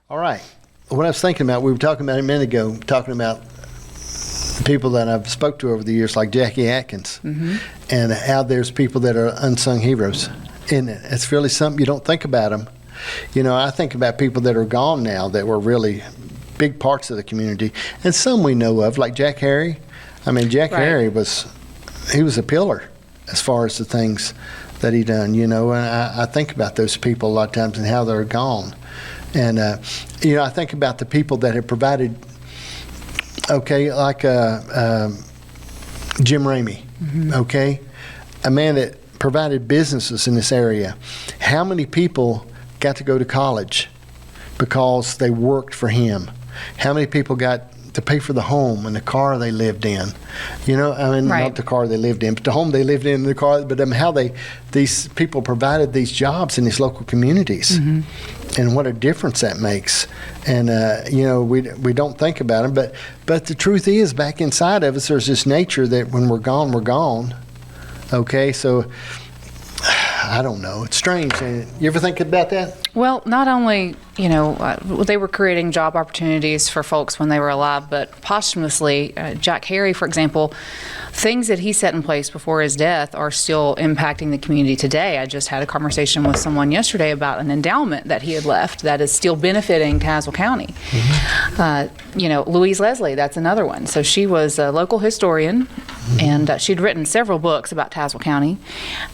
All right. What I was thinking about, we were talking about a minute ago, talking about people that I've spoke to over the years, like Jackie Atkins, and how there's people that are unsung heroes. And it's really something you don't think about them. You know, I think about people that are gone now that were really big parts of the community, and some we know of, like Jack Harry. I mean, Jack Harry was a pillar as far as the things that he done, you know, and I think about those people a lot of times and how they're gone. And, you know, I think about the people that have provided, like Jim Ramey, a man that provided businesses in this area. How many people got to go to college because they worked for him? How many people got to pay for the home and the car they lived in? You know, I mean, not the car they lived in, but the home they lived in, the car, but how these people provided these jobs in these local communities. And what a difference that makes. And, you know, we don't think about them, but the truth is, back inside of us, there's this nature that when we're gone, we're gone. Okay, so I don't know. It's strange. You ever think about that? Well, not only, you know, they were creating job opportunities for folks when they were alive, but posthumously, Jack Harry, for example, things that he set in place before his death are still impacting the community today. I just had a conversation with someone yesterday about an endowment that he had left that is still benefiting Tazewell County. You know, Louise Leslie, that's another one. So she was a local historian, and she'd written several books about Tazewell County,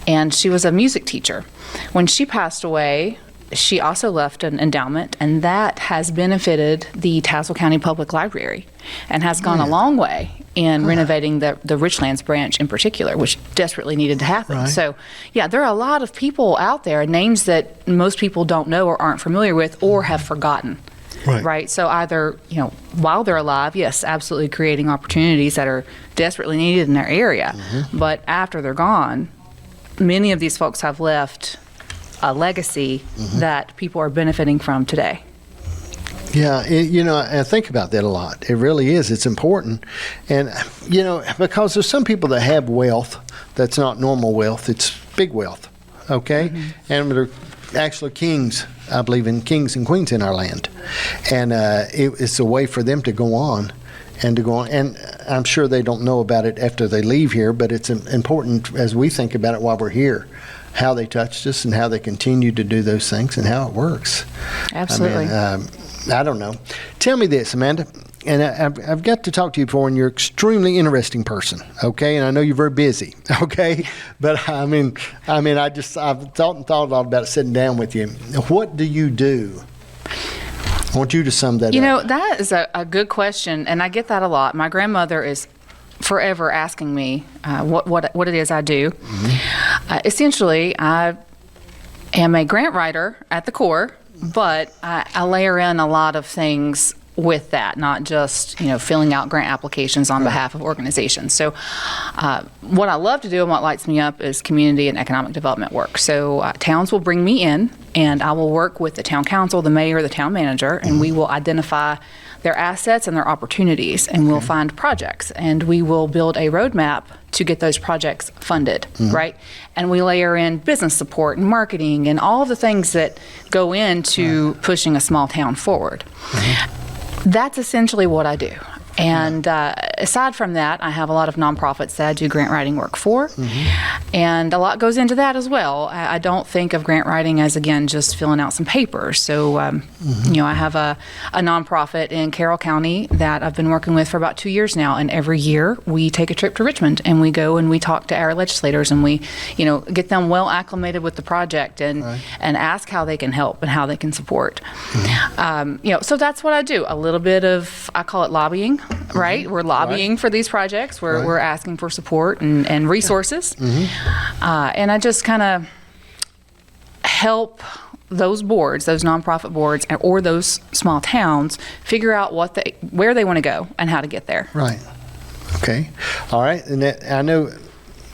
and she was a music teacher. When she passed away, she also left an endowment, and that has benefited the Tazewell County Public Library and has gone a long way in renovating the Richlands branch in particular, which desperately needed to happen. So, yeah, there are a lot of people out there, names that most people don't know or aren't familiar with or have forgotten. Right. So either, you know, while they're alive, yes, absolutely creating opportunities that are desperately needed in their area. But after they're gone, many of these folks have left a legacy that people are benefiting from today. Yeah, you know, I think about that a lot. It really is. It's important. And, you know, because there's some people that have wealth that's not normal wealth. It's big wealth, okay? And they're actually kings, I believe in kings and queens in our land. And it's a way for them to go on. And I'm sure they don't know about it after they leave here, but it's important as we think about it while we're here, how they touched us and how they continue to do those things and how it works. Absolutely. I mean, I don't know. Tell me this, Amanda, and I've got to talk to you before, and you're an extremely interesting person, okay? And I know you're very busy, okay? But I've thought a lot about sitting down with you. What do you do? I want you to sum that up. You know, that is a good question, and I get that a lot. My grandmother is forever asking me what it is I do. Essentially, I am a grant writer at the core, but I layer in a lot of things with that, not just, you know, filling out grant applications on behalf of organizations. So what I love to do and what lights me up is community and economic development work. So towns will bring me in, and I will work with the town council, the mayor, the town manager, and we will identify their assets and their opportunities, and we'll find projects, and we will build a roadmap to get those projects funded, right? And we layer in business support and marketing and all of the things that go into pushing a small town forward. That's essentially what I do. And aside from that, I have a lot of nonprofits that I do grant writing work for, and a lot goes into that as well. I don't think of grant writing as, again, just filling out some papers. So, you know, I have a nonprofit in Carroll County that I've been working with for about 2 years now, and every year we take a trip to Richmond, and we go and we talk to our legislators, and we, you know, get them well acclimated with the project and ask how they can help and how they can support. You know, so that's what I do. A little bit of, I call it lobbying. Right, we're lobbying for these projects. We're asking for support and resources, and I just kind of help those boards, those nonprofit boards, or those small towns figure out where they want to go and how to get there. Right. Okay. All right. And I know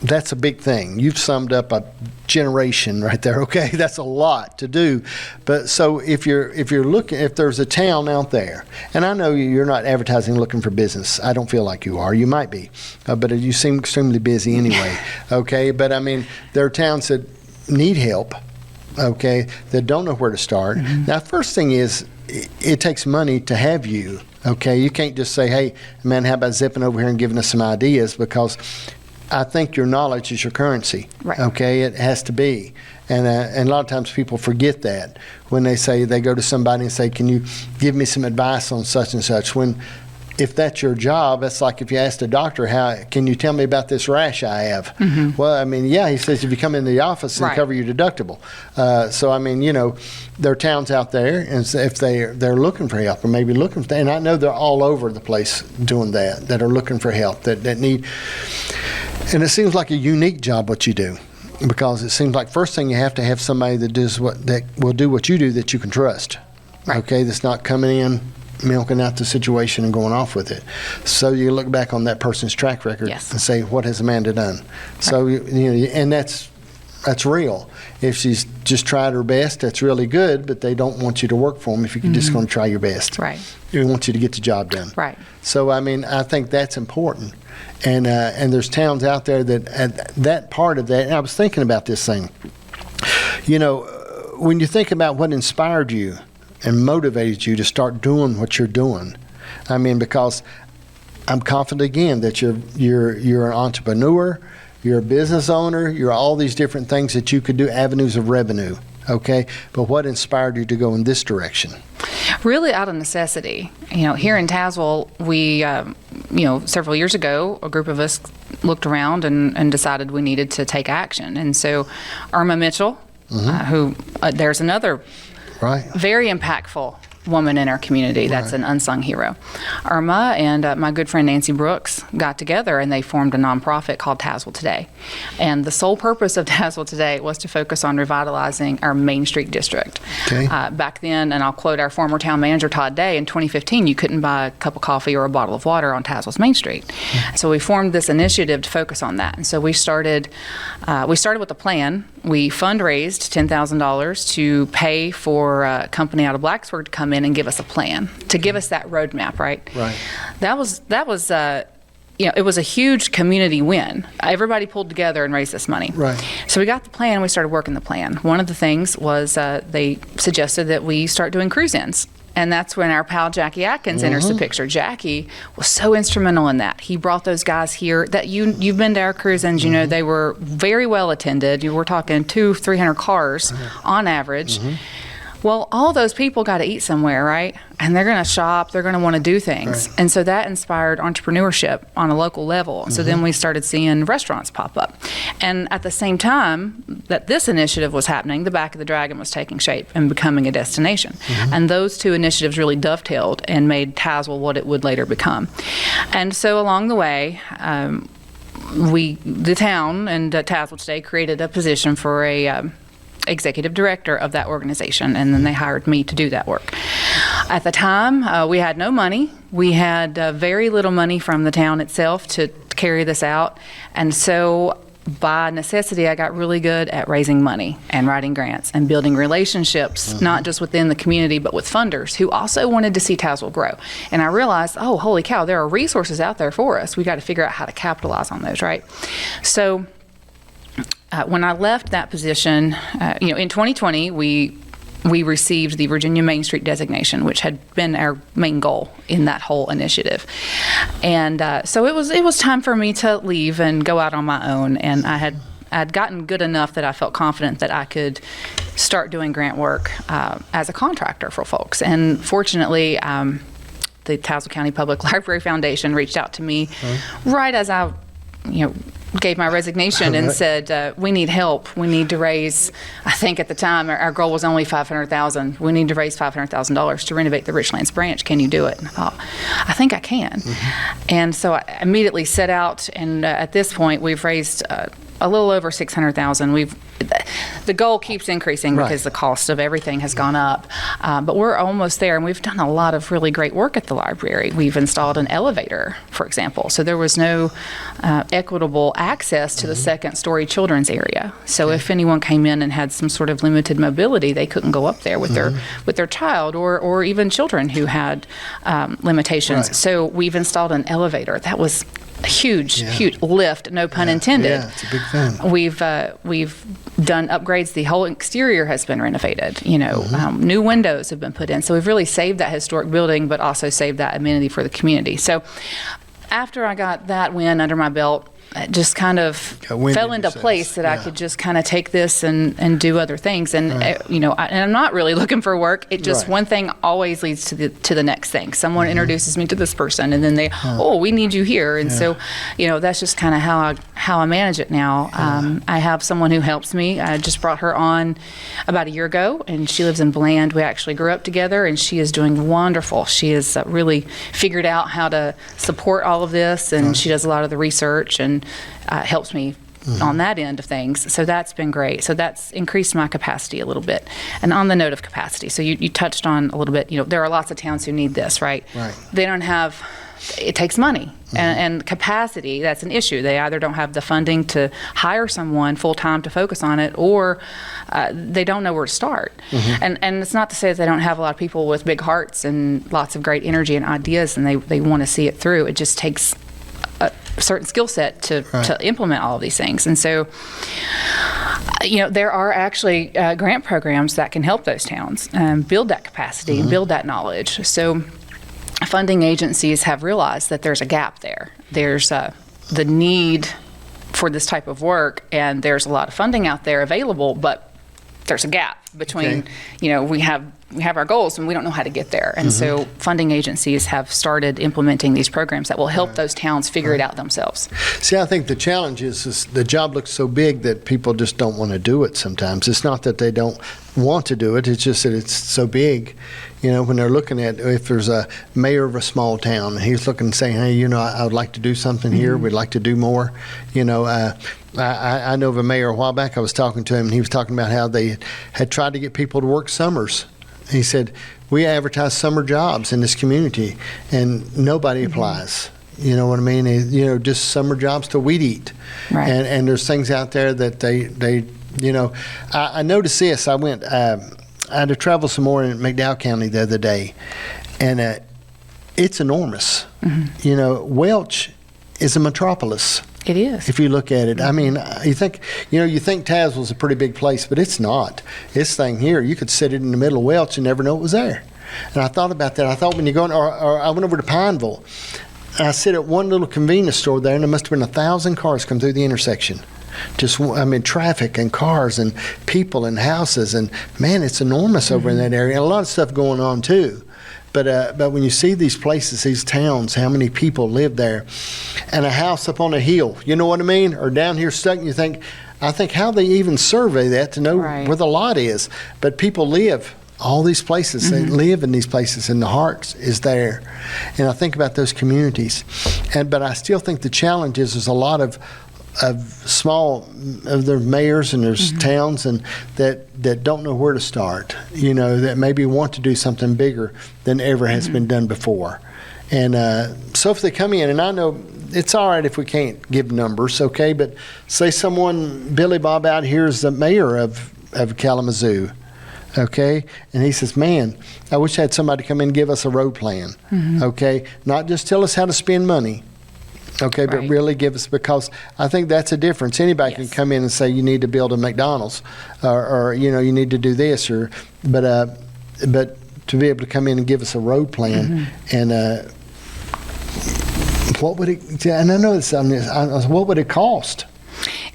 that's a big thing. You've summed up a generation right there. Okay, that's a lot to do. But so if you're looking, if there's a town out there, and I know you're not advertising looking for business. I don't feel like you are. You might be, but you seem extremely busy anyway. Okay, but I mean, there are towns that need help. Okay, that don't know where to start. Now, first thing is, it takes money to have you. Okay, you can't just say, "Hey, man, how about zipping over here and giving us some ideas?" Because I think your knowledge is your currency. Right. Okay, it has to be, and a lot of times people forget that when they say they go to somebody and say, "Can you give me some advice on such and such?" When if that's your job, that's like if you asked a doctor, "How can you tell me about this rash I have?" Well, I mean, yeah, he says if you come into the office and Right. cover your deductible. So I mean, there are towns out there, and so if they're looking for help, or maybe looking for, and I know they're all over the place doing that are looking for help, that need, and it seems like a unique job what you do, because it seems like first thing you have to have somebody that will do what you do that you can trust. Right. Okay, that's not coming in, milking out the situation and going off with it. So you look back on that person's track record Yes. and say, what has Amanda done? So, and that's real. If she's just tried her best, that's really good, but they don't want you to work for them if you're just going to try your best. Right. They want you to get the job done. Right. So, I mean, I think that's important. And there's towns out there that part of that, and I was thinking about this thing. When you think about what inspired you and motivated you to start doing what you're doing, I mean, because I'm confident again that you're an entrepreneur, you're a business owner, you're all these different things that you could do, avenues of revenue. Okay, but what inspired you to go in this direction? Really out of necessity. Here in Tazewell, we, several years ago, a group of us looked around and decided we needed to take action. And so Irma Mitchell, who there's another Right. very impactful woman in our community that's an unsung hero. Irma and my good friend Nancy Brooks got together and they formed a nonprofit called Tazewell Today. And the sole purpose of Tazewell Today was to focus on revitalizing our Main Street district. Okay. Back then, and I'll quote our former town manager Todd Day, in 2015 you couldn't buy a cup of coffee or a bottle of water on Tazewell's Main Street. So we formed this initiative to focus on that. And so we started with a plan. We fundraised $10,000 to pay for a company out of Blacksburg to come in and give us a plan, to give us that roadmap, right? Right. That was it was a huge community win. Everybody pulled together and raised this money. Right. So we got the plan, we started working the plan. One of the things was they suggested that we start doing cruise-ins. And that's when our pal Jackie Atkins enters the picture. Jackie was so instrumental in that. He brought those guys here. That you've been to our cruise-ins, they were very well attended. You were talking 200-300 cars on average. Well, all those people got to eat somewhere, right? And they're going to shop, they're going to want to do things. Right. And so that inspired entrepreneurship on a local level. So then we started seeing restaurants pop up. And at the same time that this initiative was happening, the Back of the Dragon was taking shape and becoming a destination. And those two initiatives really dovetailed and made Tazewell what it would later become. And so along the way, the town and Tazewell Today created a position for a executive director of that organization, and then they hired me to do that work. At the time, we had no money. We had very little money from the town itself to carry this out, and so by necessity, I got really good at raising money and writing grants and building relationships, not just within the community, but with funders who also wanted to see Tazewell grow. And I realized, oh, holy cow, there are resources out there for us. We got to figure out how to capitalize on those, right? So when I left that position, in 2020, we received the Virginia Main Street designation, which had been our main goal in that whole initiative. And so it was time for me to leave and go out on my own. And I'd gotten good enough that I felt confident that I could start doing grant work as a contractor for folks. And fortunately, the Tazewell County Public Library Foundation reached out to me right as I gave my resignation and said, we need help. We need to raise, I think at the time, our goal was only $500,000. We need to raise $500,000 to renovate the Richlands branch. Can you do it? And I thought, I think I can. And so I immediately set out, and at this point, we've raised a little over $600,000. The goal keeps increasing because the cost of everything has gone up, but we're almost there, and we've done a lot of really great work at the library. We've installed an elevator, for example, so there was no equitable access to the second-story children's area. So if anyone came in and had some sort of limited mobility, they couldn't go up there with their child, or even children who had limitations. So we've installed an elevator. That was huge lift, no pun intended. Yeah, it's a big thing. We've done upgrades. The whole exterior has been renovated. New windows have been put in. So we've really saved that historic building, but also saved that amenity for the community. So after I got that win under my belt, it just kind of fell into place that I could just kind of take this and do other things. And and I'm not really looking for work. It just one thing always leads to the next thing. Someone introduces me to this person, and then they, we need you here. And so, that's just kind of how I manage it now. I have someone who helps me. I just brought her on about a year ago, and she lives in Bland. We actually grew up together, and she is doing wonderful. She has really figured out how to support all of this, and she does a lot of the research and helps me on that end of things. So that's been great. So that's increased my capacity a little bit. And on the note of capacity, so you touched on a little bit, there are lots of towns who need this, right? They don't have, it takes money. And capacity, that's an issue. They either don't have the funding to hire someone full-time to focus on it, or they don't know where to start. And it's not to say that they don't have a lot of people with big hearts and lots of great energy and ideas, and they want to see it through. It just takes a certain skill set to implement all of these things. And so, there are actually grant programs that can help those towns build that capacity and build that knowledge. So funding agencies have realized that there's a gap there. There's the need for this type of work, and there's a lot of funding out there available, but there's a gap between, we have our goals and we don't know how to get there. And so funding agencies have started implementing these programs that will help those towns figure it out themselves. See, I think the challenge is the job looks so big that people just don't want to do it sometimes. It's not that they don't want to do it, it's just that it's so big. When they're looking at, if there's a mayor of a small town, and he's looking and saying, hey, I would like to do something here, we'd like to do more. I know of a mayor a while back, I was talking to him, and he was talking about how they had tried to get people to work summers. He said, we advertise summer jobs in this community, and nobody applies. You know what I mean? Just summer jobs to weed eat. Right. And there's things out there that they I noticed this. I had to travel some more in McDowell County the other day, and it's enormous. Welch is a metropolis. It is. If you look at it, I mean, you think Tazewell's a pretty big place, but it's not. This thing here, you could sit it in the middle of Welch and never know it was there. And I thought about that. I thought when you go in, or I went over to Pineville, and I sit at one little convenience store there, and there must have been 1,000 cars come through the intersection. Traffic and cars and people and houses, and man, it's enormous over in that area. And a lot of stuff going on too. But when you see these places, these towns, how many people live there, and a house up on a hill, you know what I mean? Or down here stuck, and you think, how they even survey that to know where the lot is. But people live all these places. They live in these places, and the heart is there. And I think about those communities. But I still think the challenge is there's a lot of their mayors and there's towns and that don't know where to start, that maybe want to do something bigger than ever has been done before. And so if they come in, and I know it's all right if we can't give numbers, okay, but say someone, Billy Bob out here is the mayor of Kalamazoo, okay, and he says, man, I wish I had somebody come in and give us a road plan, okay, not just tell us how to spend money, okay, but really give us, because I think that's a difference. Anybody can come in and say you need to build a McDonald's, or you need to do this, but to be able to come in and give us a road plan, and what would it? And I know this. What would it cost?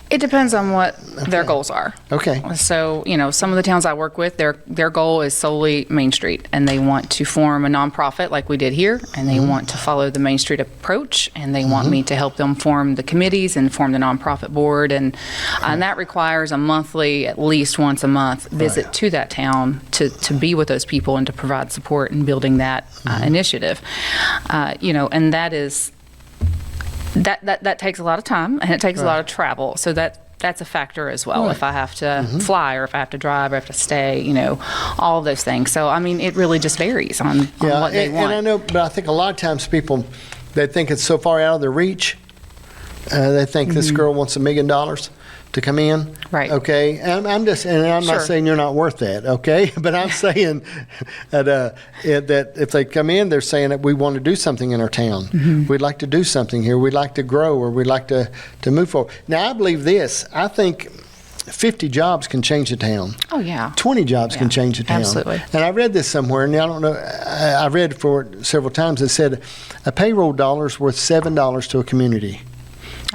It depends on what their goals are. Okay. So, some of the towns I work with, their goal is solely Main Street, and they want to form a nonprofit like we did here, and they want to follow the Main Street approach, and they want me to help them form the committees and form the nonprofit board, and that requires a monthly, at least once a month, visit to that town to be with those people and to provide support in building that initiative. And that is. That takes a lot of time, and it takes a lot of travel. So that's a factor as well. If I have to fly, or if I have to drive, or if I have to stay, all of those things. So, it really just varies on what they want. And I know, but I think a lot of times people, they think it's so far out of their reach. They think this girl wants $1 million. to come in. Right. Okay. And I'm not Sure. saying you're not worth that. Okay. But I'm saying that if they come in, they're saying that we want to do something in our town. Mm-hmm. We'd like to do something here. We'd like to grow, or we'd like to move forward. Now, I believe this. I think 50 jobs can change the town. Oh, yeah. 20 jobs can change the town. Absolutely. And I read this somewhere, and I don't know, I read it for several times. It said a payroll dollar is worth $7 to a community.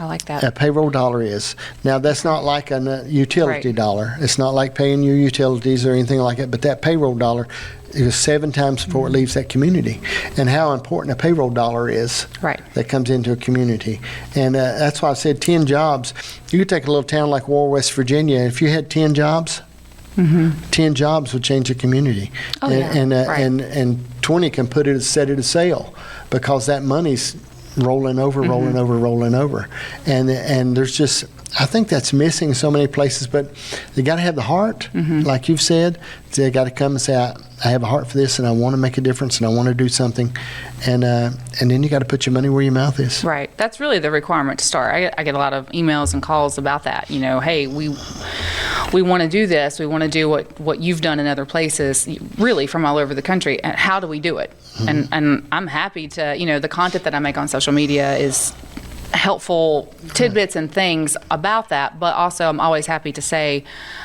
I like that. A payroll dollar is. Now, that's not like a utility Right. dollar. It's not like paying your utilities or anything like that, but that payroll dollar is 7 times before it leaves that community. And how important a payroll dollar is Right. that comes into a community. And that's why I said 10 jobs. You could take a little town like War, West Virginia. If you had 10 jobs, 10 jobs would change a community. Oh, yeah. Right. And 20 can set it a sail, because that money's rolling over. And there's just, I think that's missing so many places, but they got to have the heart, like you've said. They got to come and say, I have a heart for this, and I want to make a difference, and I want to do something. And then you got to put your money where your mouth is. Right. That's really the requirement to start. I get a lot of emails and calls about that. You know, hey, we want to do this. We want to do what you've done in other places, really from all over the country. And how do we do it? And I'm happy to, the content that I make on social media is helpful tidbits and things about that, but also I'm always happy to say,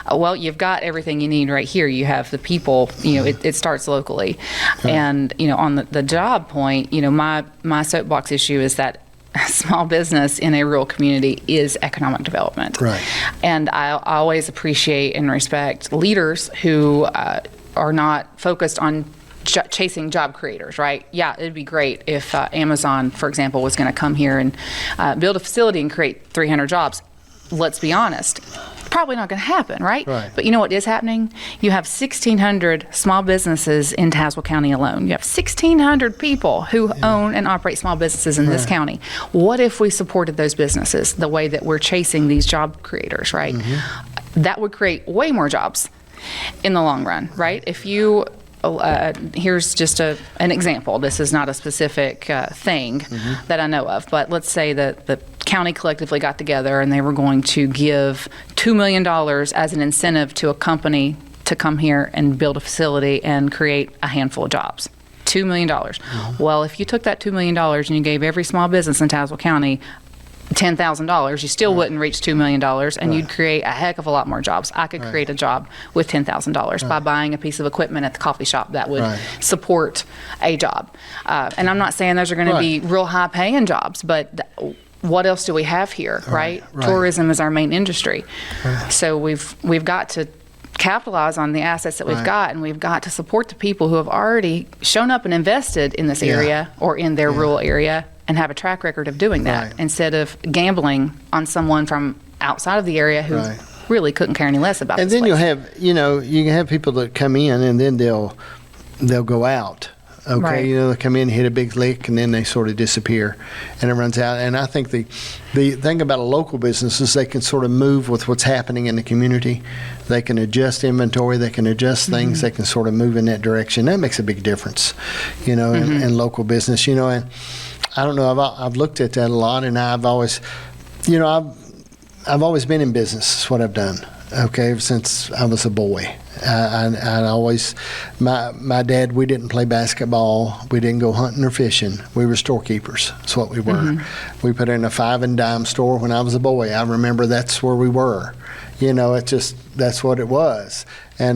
well, you've got everything you need right here. You have the people, it starts locally. And, on the job point, my soapbox issue is that small business in a rural community is economic development. Right. And I always appreciate and respect leaders who are not focused on chasing job creators, right? Yeah, it'd be great if Amazon, for example, was going to come here and build a facility and create 300 jobs. Let's be honest. Probably not going to happen, right? Right. But you know what is happening? You have 1,600 small businesses in Tazewell County alone. You have 1,600 people who own and operate small businesses in this county. What if we supported those businesses the way that we're chasing these job creators, right? That would create way more jobs in the long run, right? If you here's just an example. This is not a specific thing that I know of, but let's say that the county collectively got together and they were going to give $2 million as an incentive to a company to come here and build a facility and create a handful of jobs. $2 million. Well, if you took that $2 million and you gave every small business in Tazewell County $10,000, you still wouldn't reach $2 million, and you'd create a heck of a lot more jobs. I could create a job with $10,000 by buying a piece of equipment at the coffee shop that would support a job. And I'm not saying those are going to be real high-paying jobs, but what else do we have here, right? Tourism is our main industry. So we've got to capitalize on the assets that we've got, and we've got to support the people who have already shown up and invested in this area or in their rural area, and have a track record of doing that instead of gambling on someone from outside of the area who really couldn't care any less about and this then place. you'll have, you can have people that come in and then they'll go out. Okay, Right. they come in, hit a big lick, and then they sort of disappear, and it runs out. And I think the thing about a local business is they can sort of move with what's happening in the community. They can adjust inventory, they can adjust things, they can sort of move in that direction. That makes a big difference, in local business. And I don't know. I've looked at that a lot, and I've always, I've always been in business. That's what I've done. Okay, ever since I was a boy. I always, my dad, we didn't play basketball. We didn't go hunting or fishing. We were storekeepers. That's what we were. We put in a 5 and dime store when I was a boy. I remember that's where we were. That's what it was. And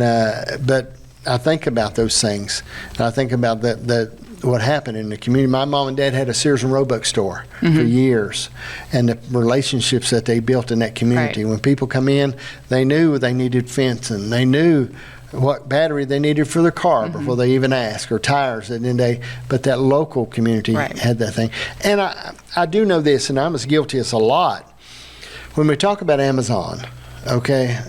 but I think about those things. And I think about that what happened in the community. My mom and dad had a Sears and Roebuck store for years, and the relationships that they built in that community. When people come in, they knew they needed fencing. They knew what battery they needed for their car before they even asked, or tires. And then but that local community had that thing. And I do know this, and I'm as guilty as a lot. When we talk about Amazon, okay,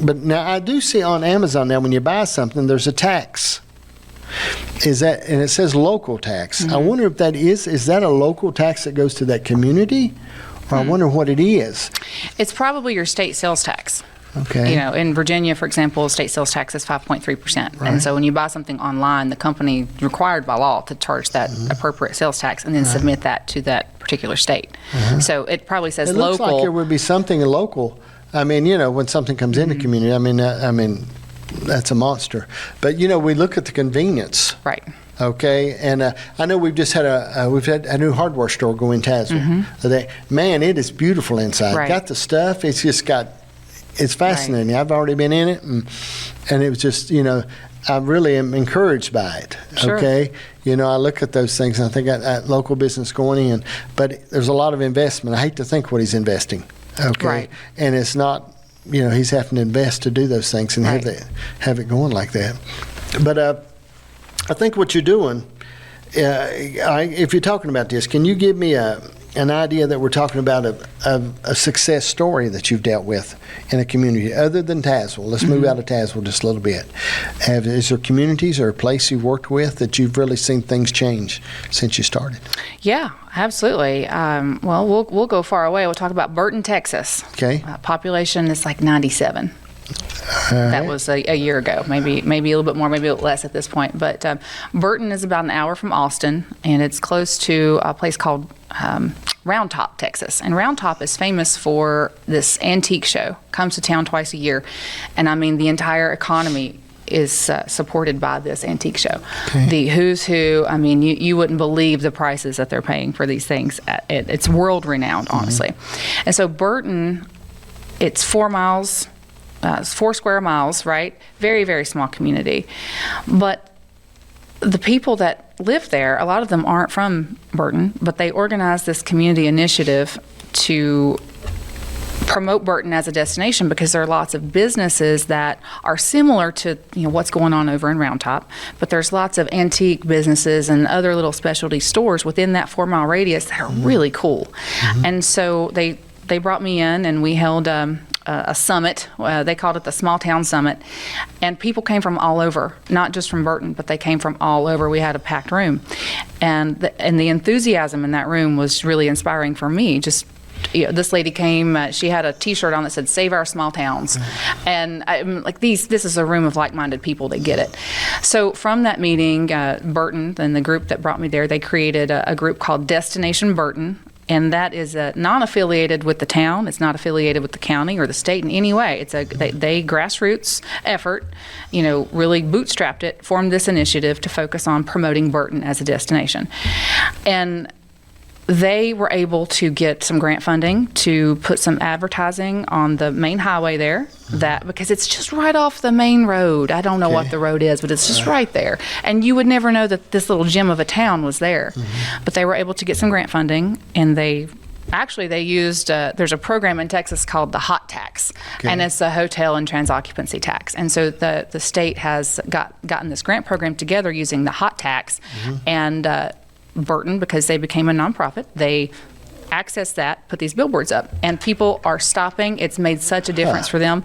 but now I do see on Amazon now when you buy something, there's a tax. And it says local tax. I wonder if that is that a local tax that goes to that community? Or I wonder what it is. It's probably your state sales tax. Okay. In Virginia, for example, state sales tax is 5.3%. And so when you buy something online, the company is required by law to charge that appropriate sales tax and then submit that to that particular state. So it probably says It local. looks like there would be something local. I mean, when something comes in the community, I mean, that's a monster. But we look at the convenience. Right. Okay, and I know we've just had we've had a new hardware store go in Tazewell. Man, it is beautiful inside. Right. Got the stuff. It's just it's fascinating. I've already been in it, and it was just I really am encouraged by it. Sure. Okay, I look at those things and I think that local business going in, but there's a lot of investment. I hate to think what he's investing. Okay, Right. And it's not he's having to invest to do those things and Right. have it going like that. But I think what you're doing, if you're talking about this, can you give me an idea that we're talking about a success story that you've dealt with in a community other than Tazewell? Let's move out of Tazewell just a little bit. Is there communities or a place you've worked with that you've really seen things change since you started? Yeah, absolutely. Well, we'll go far away. We'll talk about Burton, Texas. Okay. Population is like 97. That was a year ago, maybe a little bit more, maybe a little less at this point. But Burton is about an hour from Austin, and it's close to a place called Round Top, Texas. And Round Top is famous for this antique show. Comes to town twice a year, and I mean the entire economy is supported by this antique show. Okay. The who's who, I mean, you wouldn't believe the prices that they're paying for these things. It's world renowned, honestly. And so Burton, it's 4 miles. 4 square miles, right? Very, very small community. But the people that live there, a lot of them aren't from Burton, but they organized this community initiative to promote Burton as a destination because there are lots of businesses that are similar to what's going on over in Round Top, but there's lots of antique businesses and other little specialty stores within that 4 mile radius that are really cool. And so they brought me in and we held a summit. They called it the Small Town Summit. And people came from all over, not just from Burton, but they came from all over. We had a packed room. And the enthusiasm in that room was really inspiring for me. Just this lady came, she had a T-shirt on that said, "Save our small towns." And I'm like, this is a room of like-minded people that get it. So from that meeting, Burton and the group that brought me there, they created a group called Destination Burton. And that is non-affiliated with the town. It's not affiliated with the county or the state in any way. It's they grassroots effort, really bootstrapped it, formed this initiative to focus on promoting Burton as a destination. And they were able to get some grant funding to put some advertising on the main highway there, because it's just right off the main road. I don't know what the road is, but it's just right there. And you would never know that this little gem of a town was there. But they were able to get some grant funding, and they used, there's a program in Texas called the HOT tax, and it's a hotel and transoccupancy tax. And so the state has gotten this grant program together using the HOT tax, and Burton, because they became a nonprofit, they access that, put these billboards up, and people are stopping. It's made such a difference for them.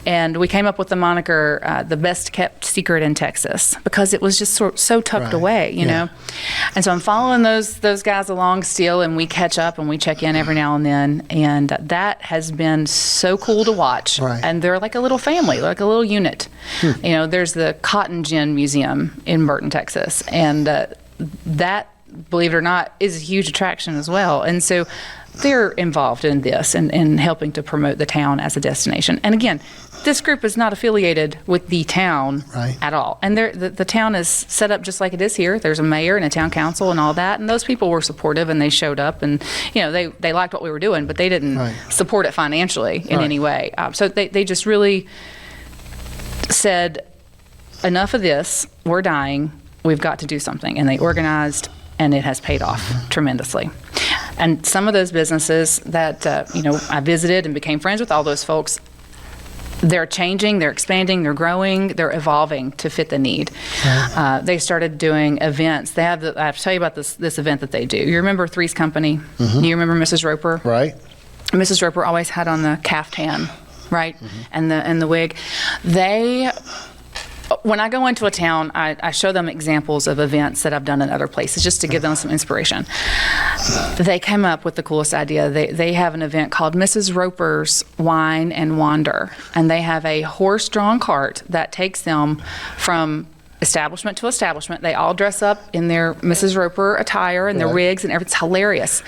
And we came up with the moniker, the best kept secret in Texas, because it was just so tucked away, you know. And so I'm following those guys along still, and we catch up and we check in every now and then, and that has been so cool to watch. And they're like a little family, like a little unit. There's the Cotton Gin Museum in Burton, Texas, and that, believe it or not, is a huge attraction as well. And so they're involved in this and helping to promote the town as a destination. And again, this group is not affiliated with the town at all. And the town is set up just like it is here. There's a mayor and a town council and all that. And those people were supportive, and they showed up, and they liked what we were doing, but they didn't support it financially in any way. So they just really said, enough of this, we're dying, we've got to do something. And they organized, and it has paid off tremendously. And some of those businesses that, I visited and became friends with all those folks, they're changing, they're expanding, they're growing, they're evolving to fit the need. They started doing events. I have to tell you about this event that they do. You remember Three's Company? Do you remember Mrs. Roper? Mrs. Roper always had on the caftan, and the wig. When I go into a town, I show them examples of events that I've done in other places just to give them some inspiration. They came up with the coolest idea. They have an event called Mrs. Roper's Wine and Wander, and they have a horse-drawn cart that takes them from establishment to establishment. They all dress up in their Mrs. Roper attire and their rigs, and it's hilarious.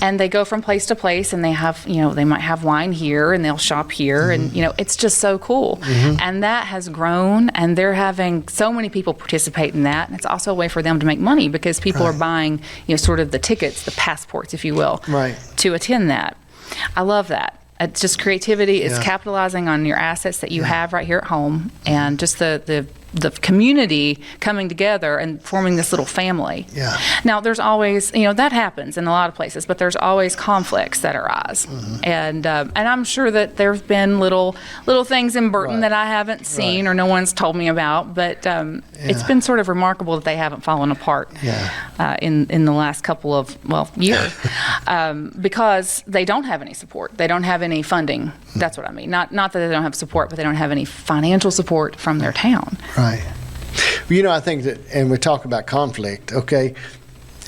And they go from place to place, and they have, they might have wine here, and they'll shop here, and it's just so cool. And that has grown, and they're having so many people participate in that. And it's also a way for them to make money because people are buying, sort of the tickets, the passports, if you will, to attend that. I love that. It's just creativity. It's capitalizing on your assets that you have right here at home, and just the community coming together and forming this little family. Yeah. Now, there's always, that happens in a lot of places, but there's always conflicts that arise. And I'm sure that there's been little things in Burton that I haven't seen or no one's told me about, but it's been sort of remarkable that they haven't fallen apart in the last couple of, years, because they don't have any support. They don't have any funding. That's what I mean. Not that they don't have support, but they don't have any financial support from their town. Right. Well, I think that, and we talk about conflict, okay,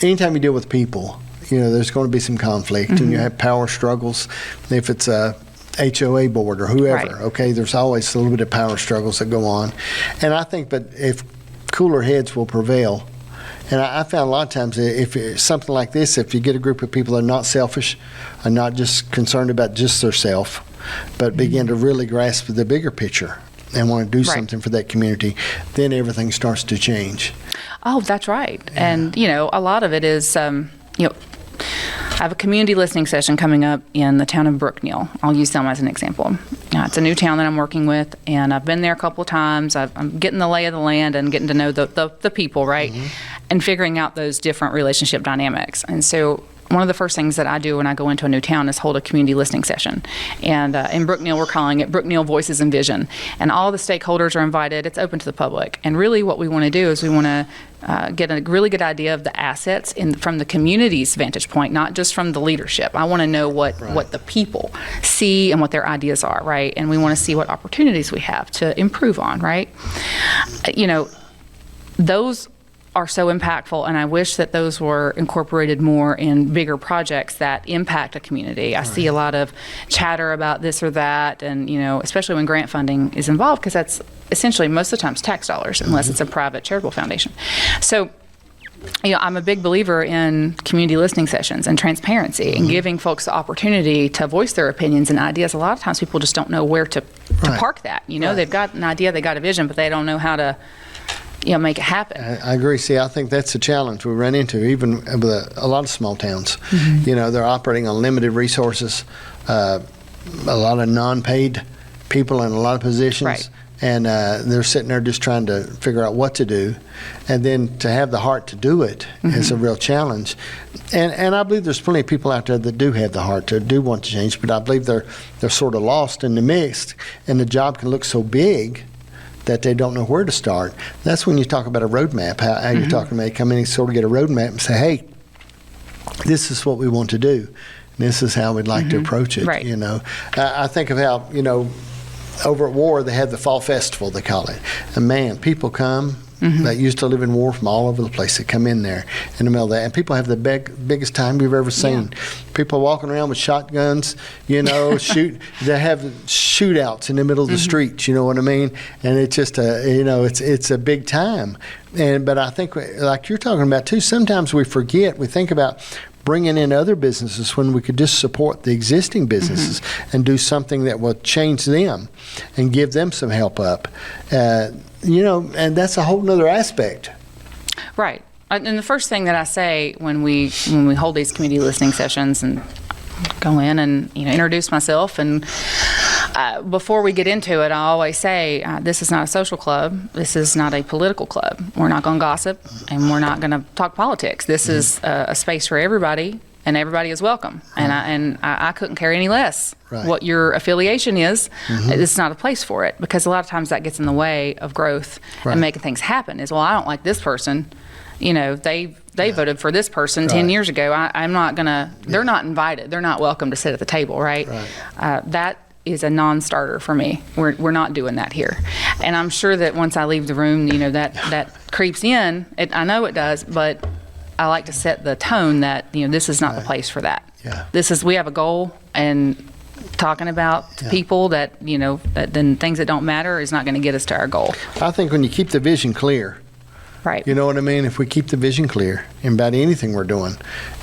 anytime you deal with people, there's going to be some conflict, and you have power struggles. If it's a HOA board or whoever, okay, there's always a little bit of power struggles that go on. And I think, but if cooler heads will prevail, and I found a lot of times if it's something like this, if you get a group of people that are not selfish, are not just concerned about just their self, but begin to really grasp the bigger picture and want to do something for that community, then everything starts to change. Oh, that's right. Yeah. And, a lot of it is, I have a community listening session coming up in the town of Brookneal. I'll use them as an example. It's a new town that I'm working with, and I've been there a couple of times. I'm getting the lay of the land and getting to know the people, right? And figuring out those different relationship dynamics. And so one of the first things that I do when I go into a new town is hold a community listening session. And in Brookneal, we're calling it Brookneal Voices and Vision. And all the stakeholders are invited. It's open to the public. And really what we want to do is we want to get a really good idea of the assets from the community's vantage point, not just from the leadership. I want to know what the people see and what their ideas are, right? And we want to see what opportunities we have to improve on, right? Those are so impactful, and I wish that those were incorporated more in bigger projects that impact a community. I see a lot of chatter about this or that, and especially when grant funding is involved, because that's essentially most of the times tax dollars, unless it's a private charitable foundation. So I'm a big believer in community listening sessions and transparency and giving folks the opportunity to voice their opinions and ideas. A lot of times people just don't know where to park that. They've got an idea, they got a vision, but they don't know how to make it happen. I agree. See, I think that's the challenge we run into, even with a lot of small towns. They're operating on limited resources, a lot of non-paid people in a lot of positions, and they're sitting there just trying to figure out what to do. And then to have the heart to do it is a real challenge. And I believe there's plenty of people out there that do have the heart to do want to change, but I believe they're sort of lost in the mix, and the job can look so big that they don't know where to start. That's when you talk about a roadmap, how you're talking about come in and sort of get a roadmap and say, hey, this is what we want to do. This is how we'd like to approach it. I think of how, over at War, they have the Fall Festival, they call it. And man, people come that used to live in War from all over the place that come in there in the middle of that. And people have the biggest time you've ever seen. People walking around with shotguns, shoot. They have shootouts in the middle of the streets, you know what I mean? And it's just it's a big time. But I think, like you're talking about too, sometimes we forget, we think about bringing in other businesses when we could just support the existing businesses and do something that will change them and give them some help up. And that's a whole nother aspect. Right. And the first thing that I say when we hold these community listening sessions and go in and introduce myself, and before we get into it, I always say this is not a social club. This is not a political club. We're not going to gossip, and we're not going to talk politics. This is a space for everybody, and everybody is welcome. And I couldn't care any less what your affiliation is. It's not a place for it, because a lot of times that gets in the way of growth and making things happen. Is, well, I don't like this person. They voted for this person 10 years ago. I'm not going to, they're not invited. They're not welcome to sit at the table, right? That is a non-starter for me. We're not doing that here. And I'm sure that once I leave the room, that creeps in. I know it does, but I like to set the tone that, this is not the place for that. We have a goal, and talking about people that, then things that don't matter is not going to get us to our goal. I think when you keep the vision clear, Right. you know what I mean? If we keep the vision clear in about anything we're doing,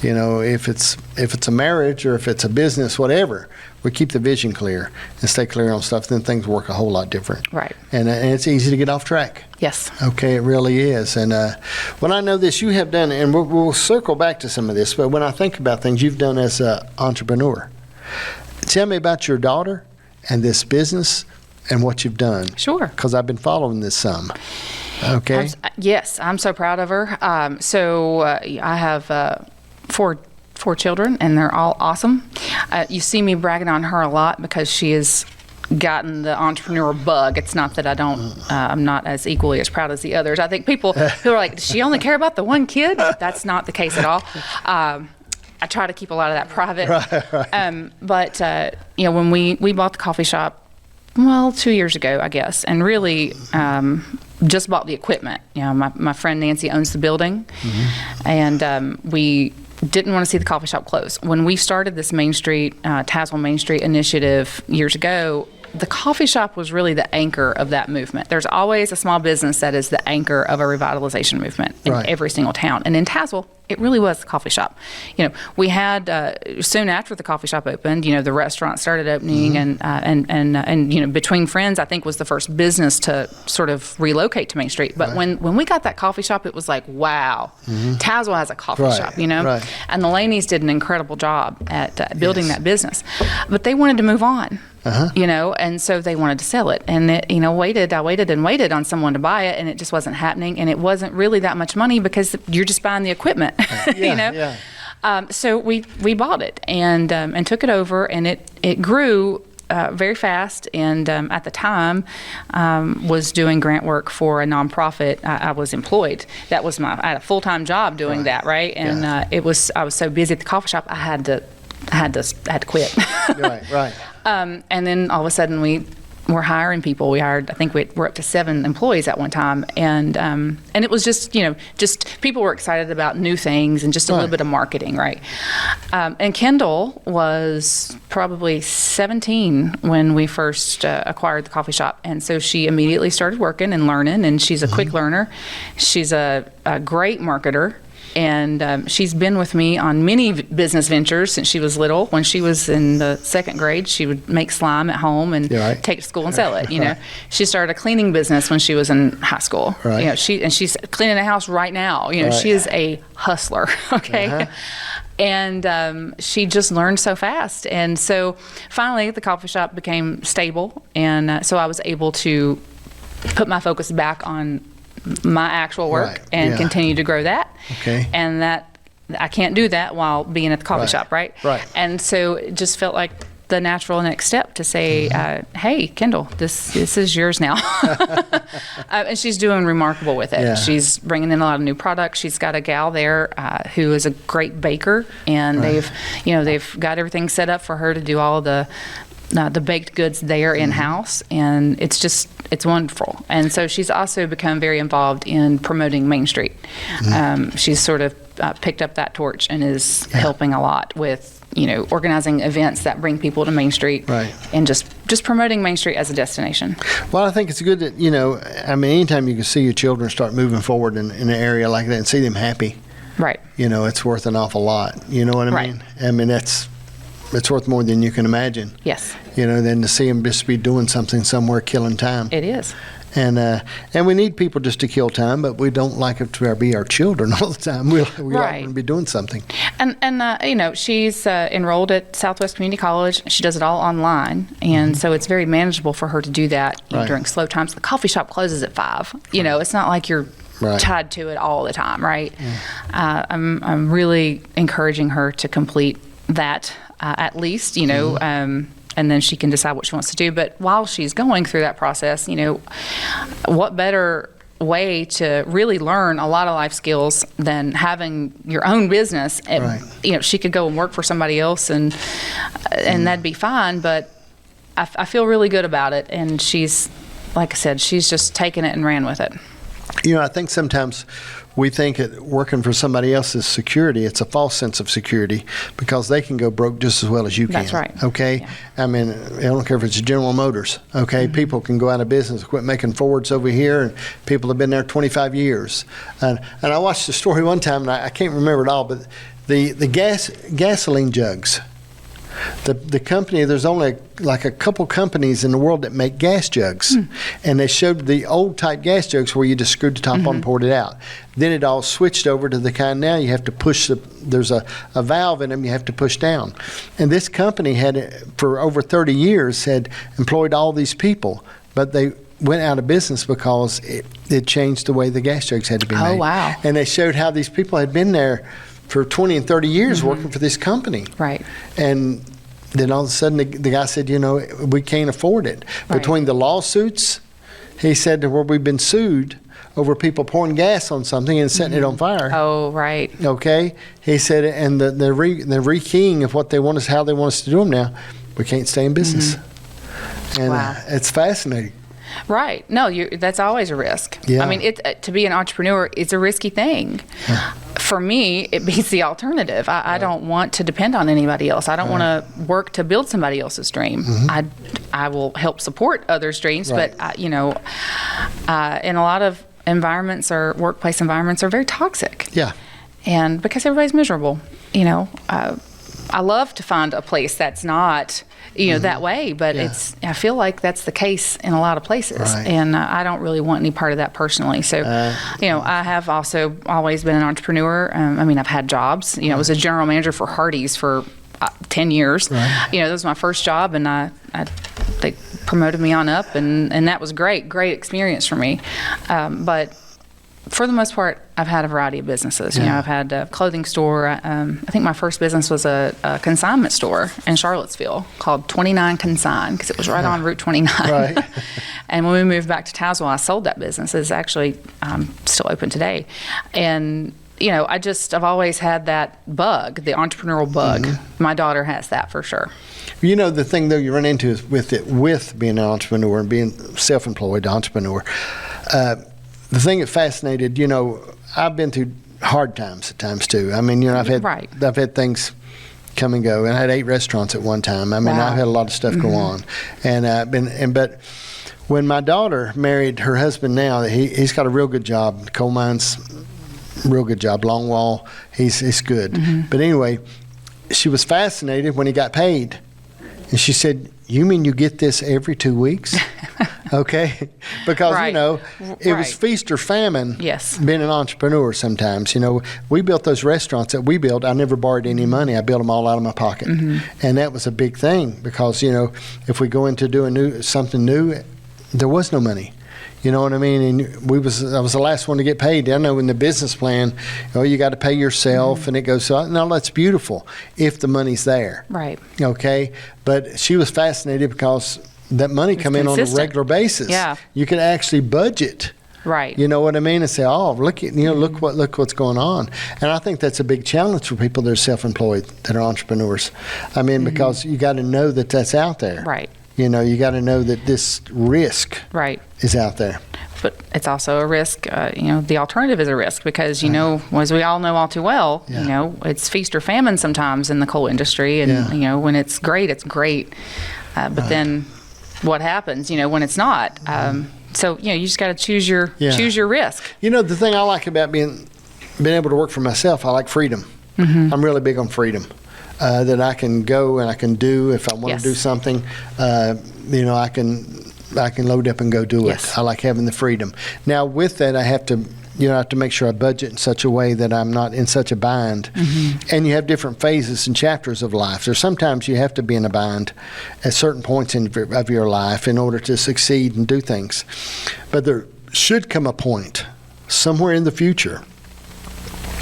if it's a marriage or if it's a business, whatever, we keep the vision clear and stay clear on stuff, then things work a whole lot different. Right. And it's easy to get off track. Yes. Okay, it really is. And when I know this, you have done, and we'll circle back to some of this, but when I think about things you've done as an entrepreneur, tell me about your daughter and this business and what you've done. Sure. Because I've been following this some. Okay. Yes, I'm so proud of her. I have four children, and they're all awesome. You see me bragging on her a lot because she has gotten the entrepreneur bug. It's not that I'm not as equally as proud as the others. I think people who are like, does she only care about the one kid? That's not the case at all. I try to keep a lot of that private. Right. But when we bought the coffee shop, 2 years ago, I guess, and really just bought the equipment. My friend Nancy owns the building, and we didn't want to see the coffee shop close. When we started this Main Street, Tazewell Main Street initiative years ago, the coffee shop was really the anchor of that movement. There's always a small business that is the anchor of a revitalization movement in every single town. And in Tazewell, it really was the coffee shop. We had soon after the coffee shop opened, the restaurant started opening, and Between Friends, I think, was the first business to sort of relocate to Main Street. But when we got that coffee shop, it was like, wow, Tazewell has a coffee shop, Right. And the Laneys did an incredible job at building that business. But they wanted to move on. And so they wanted to sell it, and I waited and waited on someone to buy it, and it just wasn't happening, and it wasn't really that much money because you're just buying the equipment, So we bought it and took it over, and it grew very fast, and at the time was doing grant work for a nonprofit. I was employed. That was I had a full-time job doing that, right? And I was so busy at the coffee shop, I had to quit. Right. And then all of a sudden we were hiring people. We hired, I think we're up to 7 employees at one time. And it was just people were excited about new things and just a little bit of marketing, right? And Kendall was probably 17 when we first acquired the coffee shop. And so she immediately started working and learning, and she's a quick learner. She's a great marketer. And she's been with me on many business ventures since she was little. When she was in the 2nd grade, she would make slime at home and take it to school and sell it. She started a cleaning business when she was in high school. Right. She's cleaning a house right now. She is a hustler. Okay. And she just learned so fast. And so finally, the coffee shop became stable, and so I was able to put my focus back on my actual work and continue to grow that. Okay. And that I can't do that while being at the coffee shop, right? Right. And so it just felt like the natural next step to say, hey, Kendall, this is yours now. And she's doing remarkable with it. Yeah. She's bringing in a lot of new products. She's got a gal there who is a great baker, and they've got everything set up for her to do all the baked goods there in-house, and it's wonderful. And so she's also become very involved in promoting Main Street. She's sort of picked up that torch and is helping a lot with organizing events that bring people to Main Street, and just promoting Main Street as a destination. Well, I think it's good that anytime you can see your children start moving forward in an area like that and see them happy, right? It's worth an awful lot. You know what I mean? I mean, it's worth more than you can imagine. Yes. Than to see them just be doing something somewhere, killing time. It is. And we need people just to kill time, but we don't like it to be our children all the time. We want to be doing something. And she's enrolled at Southwest Community College. She does it all online, and so it's very manageable for her to do that during slow times. The coffee shop closes at 5. It's not like you're tied to it all the time, right? Yeah. I'm really encouraging her to complete that at least, and then she can decide what she wants to do. But while she's going through that process, what better way to really learn a lot of life skills than having your own business? She could go and work for somebody else, and that'd be fine. But I feel really good about it, and she's, like I said, she's just taken it and ran with it. I think sometimes we think that working for somebody else is security. It's a false sense of security because they can go broke just as well as you can. That's right. Okay? Yeah. I mean, I don't care if it's General Motors. Okay? People can go out of business, quit making Fords over here, and people have been there 25 years. And I watched a story one time, and I can't remember it all, but the gasoline jugs. The company, there's only like a couple companies in the world that make gas jugs. And they showed the old type gas jugs where you just screwed the top on and poured it out. Then it all switched over to the kind now you have to push, there's a valve in them you have to push down. And this company had, for over 30 years, had employed all these people, but they went out of business because it changed the way the gas jugs had to be made. Oh, wow. And they showed how these people had been there for 20 and 30 years working for this company. Right. And then all of a sudden the guy said, we can't afford it. Right. Between the lawsuits, he said, where we've been sued over people pouring gas on something and setting it on fire. Oh, right. Okay? He said, and the rekeying of what they want us, how they want us to do them now, we can't stay in business. And Wow. It's fascinating. Right. No, that's always a risk. Yeah. I mean, to be an entrepreneur, it's a risky thing. For me, it beats the alternative. I don't want to depend on anybody else. I don't want to work to build somebody else's dream. I will help support others' dreams, Right. but in a lot of environments or workplace environments are very toxic. Yeah. And because everybody's miserable, I love to find a place that's not, that way, but Yeah. I feel like that's the case in a lot of places. Right. And I don't really want any part of that personally. So, I have also always been an entrepreneur. I've had jobs. I was a general manager for Hardee's for 10 years. Right. That was my first job, and they promoted me on up, and that was great experience for me. But for the most part, I've had a variety of businesses. Yeah. I've had a clothing store. I think my first business was a consignment store in Charlottesville called 29 Consign because it was right on Route 29. Right. And when we moved back to Tazewell, I sold that business. It's actually still open today. And I've always had that bug, the entrepreneurial bug. My daughter has that for sure. The thing though you run into is with being an entrepreneur and being self-employed entrepreneur. The thing that fascinated, I've been through hard times at times too. I've had things come and go, and I had 8 restaurants at one time. Wow. I've had a lot of stuff go on, but when my daughter married her husband now, he's got a real good job, coal mines, real good job, long wall. He's good. But anyway, she was fascinated when he got paid, and she said, "You mean you get this every 2 weeks?" Okay, because Right. it was feast or famine. Yes. Being an entrepreneur sometimes, we built those restaurants that we built. I never borrowed any money. I built them all out of my pocket, and that was a big thing because if we go into doing something new, there was no money. You know what I mean? And I was the last one to get paid. I know in the business plan, you got to pay yourself, and it goes. So no, that's beautiful if the money's there. Right. Okay, but she was fascinated because that money come in on a consistent. regular basis. Yeah. You can actually budget. Right. You know what I mean? And say, oh, look what's going on. And I think that's a big challenge for people that are self-employed, that are entrepreneurs. Because you got to know that that's out there. Right. You got to know that this risk Right. is out there. But it's also a risk. The alternative is a risk because, as we all know all too well, Yeah. it's feast or famine sometimes in the coal industry. And, Yeah. when it's great, it's great. But then what happens, when it's not? So, you just got to choose your risk. The thing I like about being able to work for myself, I like freedom. I'm really big on freedom. That I can go and I can do if I want Yes. to do something. I can load up and go do it. Yes. I like having the freedom. Now with that, I have to make sure I budget in such a way that I'm not in such a bind. And you have different phases and chapters of life. There's sometimes you have to be in a bind at certain points of your life in order to succeed and do things. But there should come a point somewhere in the future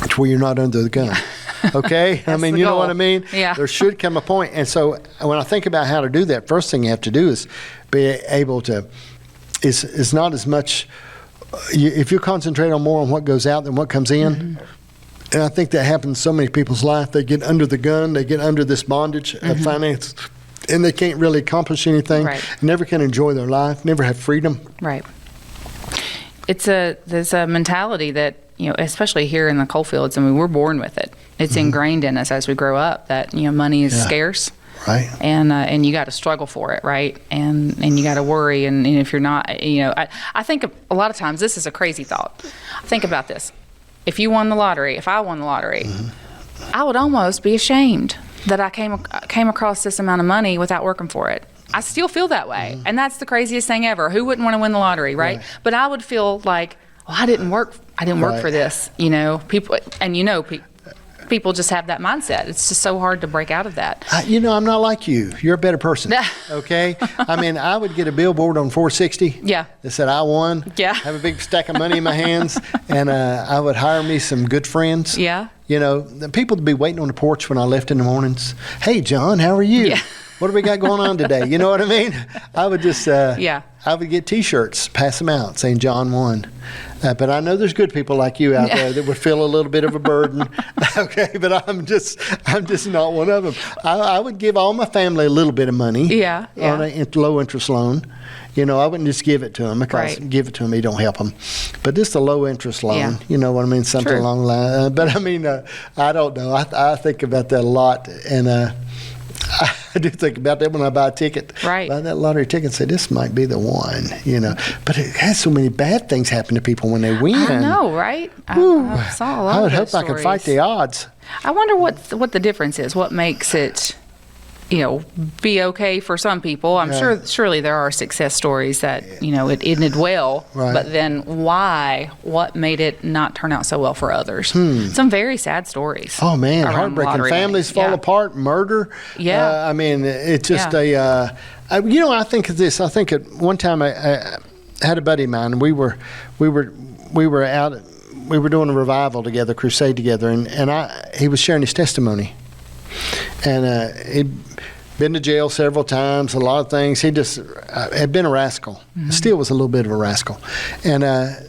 to where you're not under the gun. Okay? That's the you know goal. what I mean? Yeah. There should come a point. And so when I think about how to do that, first thing you have to do is be able to, it's not as much, if you concentrate on more on what goes out than what comes in, and I think that happens in so many people's life, they get under the gun, they get under this bondage of finance, and they can't really accomplish anything, Right. never can enjoy their life, never have freedom. Right. there's a mentality that, especially here in the coal fields, I mean, we're born with it. It's ingrained in us as we grow up that, money is scarce. Right. And you got to struggle for it, right? And you got to worry. And if you're not, I think a lot of times this is a crazy thought. Think about this. If I won the lottery, I would almost be ashamed that I came across this amount of money without working for it. I still feel that way. And that's the craziest thing ever. Who wouldn't want to win the lottery, right? But I would feel like, I didn't work for this, people just have that mindset. It's just so hard to break out of that. I'm not like you. You're a better person. Okay? I mean, I would get a billboard on 460 that said I won. Yeah. Have a big stack of money in my hands, and I would hire me some good friends. Yeah. The people would be waiting on the porch when I left in the mornings. Hey, John, how are you? Yeah. What do we got going on today? You know what I mean? I would just, I would get T-shirts, pass them out saying John won. But I know there's good people like you out there that would feel a little bit of a burden. Okay, but I'm just not one of them. I would give all my family a little bit of money on a low interest loan. I wouldn't just give it to them because give it to them, you don't help them. But just a low interest loan, you know what I mean? Something along the line. But I mean, I don't know. I think about that a lot, and I do think about that when I buy a ticket. Right. Buy that lottery ticket and say, this might be the one, But it has so many bad things happen to people when they win. I know, right? I saw a lot I would of hope those I could fight the odds. I wonder what the difference is. What makes it, be okay for some people? I'm surely there are success stories that, it ended well. Right. But then what made it not turn out so well for others? Some very sad stories. Oh, man, around heartbreaking. lottery Families fall apart, murder. Yeah. I mean, it's just I think of this. I think at one time I had a buddy of mine, and we were out, we were doing a revival together, crusade together, and he was sharing his testimony. And he'd been to jail several times, a lot of things. He just had been a rascal. Still was a little bit of a rascal. And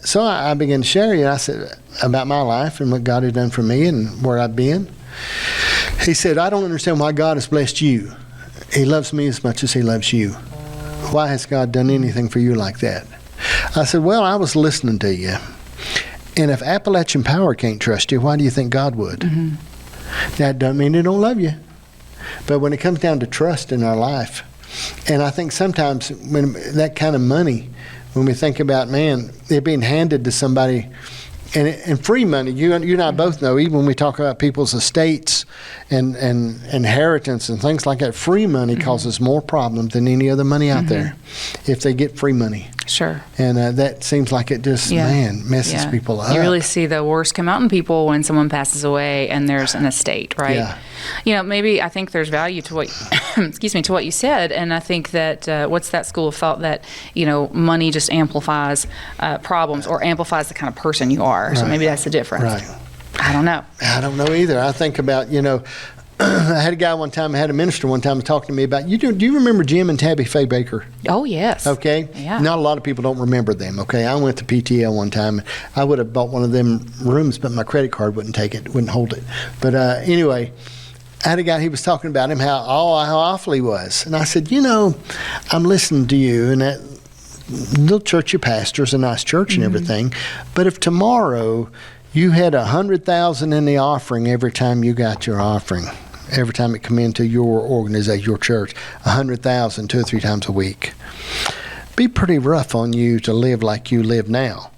so I began to share, I said, about my life and what God had done for me and where I've been. He said, I don't understand why God has blessed you. He loves me as much as he loves you. Why has God done anything for you like that? I said, well, I was listening to you. And if Appalachian Power can't trust you, why do you think God would? That doesn't mean they don't love you. But when it comes down to trust in our life, and I think sometimes when that kind of money, when we think about, man, it being handed to somebody, and free money, you and I both know, even when we talk about people's estates and inheritance and things like that, free money causes more problems than any other money out there if they get free money. Sure. And that seems like it just, messes people up. You really see the worst come out in people when someone passes away and there's an estate, right? Yeah. Maybe I think there's value to what, to what you said, and I think that what's that school of thought that money just amplifies problems or amplifies the kind of person you are. Right. So maybe that's the difference. Right. I don't know. I don't know either. I think about I had a guy one time, I had a minister one time talking to me about, do you remember Jim and Tabby Faye Baker? Oh, yes. Okay. Yeah. Not a lot of people don't remember them, okay? I went to PTL one time. I would have bought one of them rooms, but my credit card wouldn't take it, wouldn't hold it. But anyway, I had a guy, he was talking about him, how awful he was. And I said, I'm listening to you, and that little church you pastor is a nice church and everything, but if tomorrow you had $100,000 in the offering every time you got your offering, every time it come into your organization, your church, $100,000 2 or 3 times a week, be pretty rough on you to live like you live now.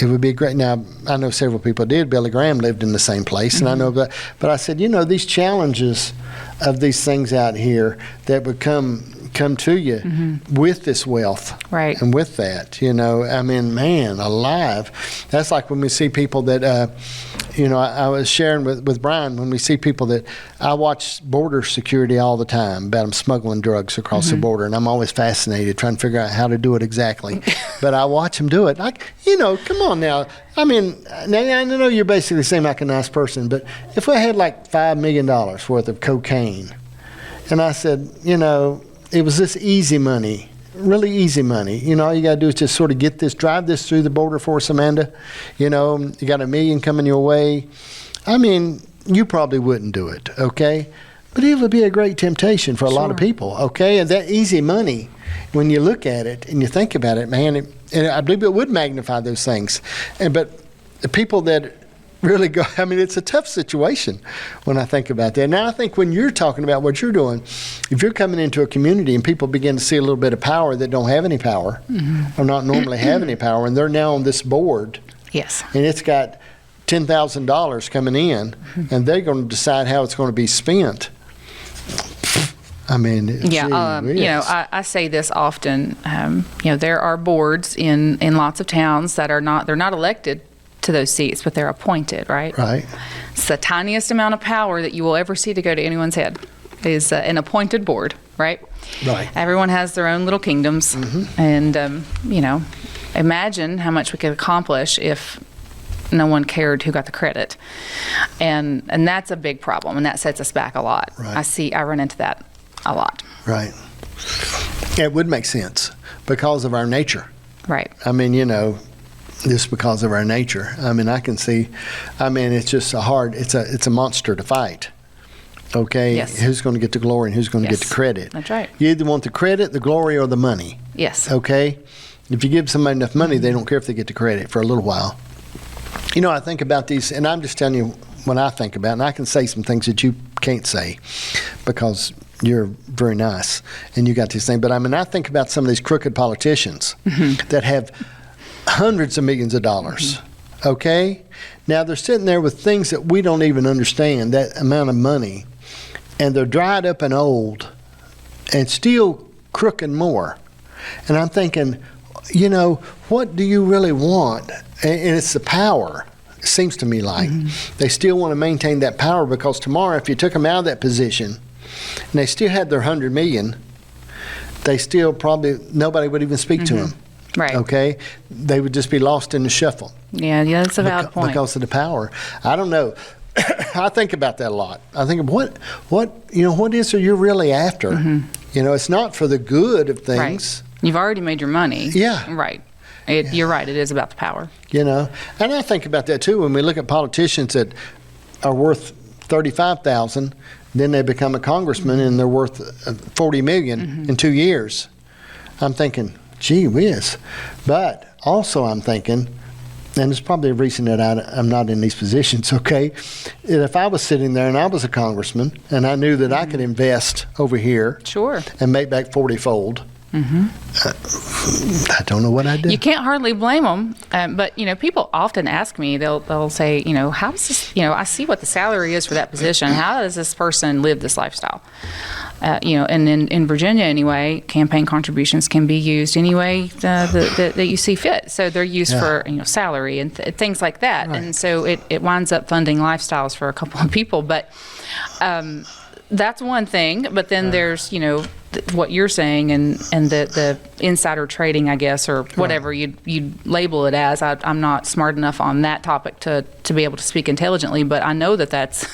It would be great. Now, I know several people did. Billy Graham lived in the same place, and I know that. But I said, these challenges of these things out here that would come to you with this wealth, right? And with that, I mean, man, alive. That's like when we see people that, I was sharing with Brian, when we see people that, I watch border security all the time about them smuggling drugs across the border, and I'm always fascinated trying to figure out how to do it exactly. But I watch them do it. Come on now. I mean, now I know you're basically saying like a nice person, but if I had like $5 million worth of cocaine, and I said, it was this easy money, really easy money. All you got to do is just sort of drive this through the border for us, Amanda. You got $1 million coming your way. I mean, you probably wouldn't do it, okay? But it would be a great temptation for a lot of people, okay? And that easy money when you look at it and you think about it, man, and I believe it would magnify those things. But the people that really go, I mean, it's a tough situation when I think about that. Now, I think when you're talking about what you're doing, if you're coming into a community and people begin to see a little bit of power that don't have any power, or not normally have any power, and they're now on this board, Yes. and it's got $10,000 coming in, and they're going to decide how it's going to be spent. I mean, Yeah, gee whiz. I say this often. There are boards in lots of towns that they're not elected to those seats, but they're appointed, right? Right. It's the tiniest amount of power that you will ever see to go to anyone's head is an appointed board, right? Right. Everyone has their own little kingdoms, and imagine how much we could accomplish if no one cared who got the credit, and that's a big problem, and that sets us back a lot. Right. I run into that a lot. Right. It would make sense because of our nature. Right. I mean, just because of our nature. I mean, I can see, it's just it's a monster to fight. Okay? Yes. Who's going to get the glory and who's going to get Yes. the credit? That's right. You either want the credit, the glory, or the money. Yes. Okay? If you give somebody enough money, they don't care if they get the credit for a little while. I think about these, and I'm just telling you what I think about, and I can say some things that you can't say because you're very nice and you got these things. But I think about some of these crooked politicians that have hundreds of millions of dollars. Okay? Now they're sitting there with things that we don't even understand, that amount of money, and they're dried up and old and still crooked more. And I'm thinking, what do you really want? And it's the power, it seems to me like. They still want to maintain that power because tomorrow, if you took them out of that position and they still had their 100 million, they still probably, nobody would even speak to them. Right. Okay? They would just be lost in the shuffle. Yeah, that's a valid point. Because of the power. I don't know. I think about that a lot. I think of what is it you're really after? It's not for the good of things. Right. You've already made your money. Yeah. Right. You're right. It is about the power. And I think about that too when we look at politicians that are worth $35,000, then they become a congressman and they're worth $40 million in 2 years. I'm thinking, gee whiz. But also I'm thinking, and it's probably a reason that I'm not in these positions, okay? If I was sitting there and I was a congressman and I knew that I could invest over here Sure. and make back 40-fold, I don't know what I'd do. You can't hardly blame them. But, people often ask me, they'll say, how is this, I see what the salary is for that position. How does this person live this lifestyle? And in Virginia anyway, campaign contributions can be used any way that you see fit. So they're used for, salary and things like that. Right. And so it winds up funding lifestyles for a couple of people. But that's one thing. But then there's, what you're saying and the insider trading, I guess, or whatever you label it as. I'm not smart enough on that topic to be able to speak intelligently, but I know that's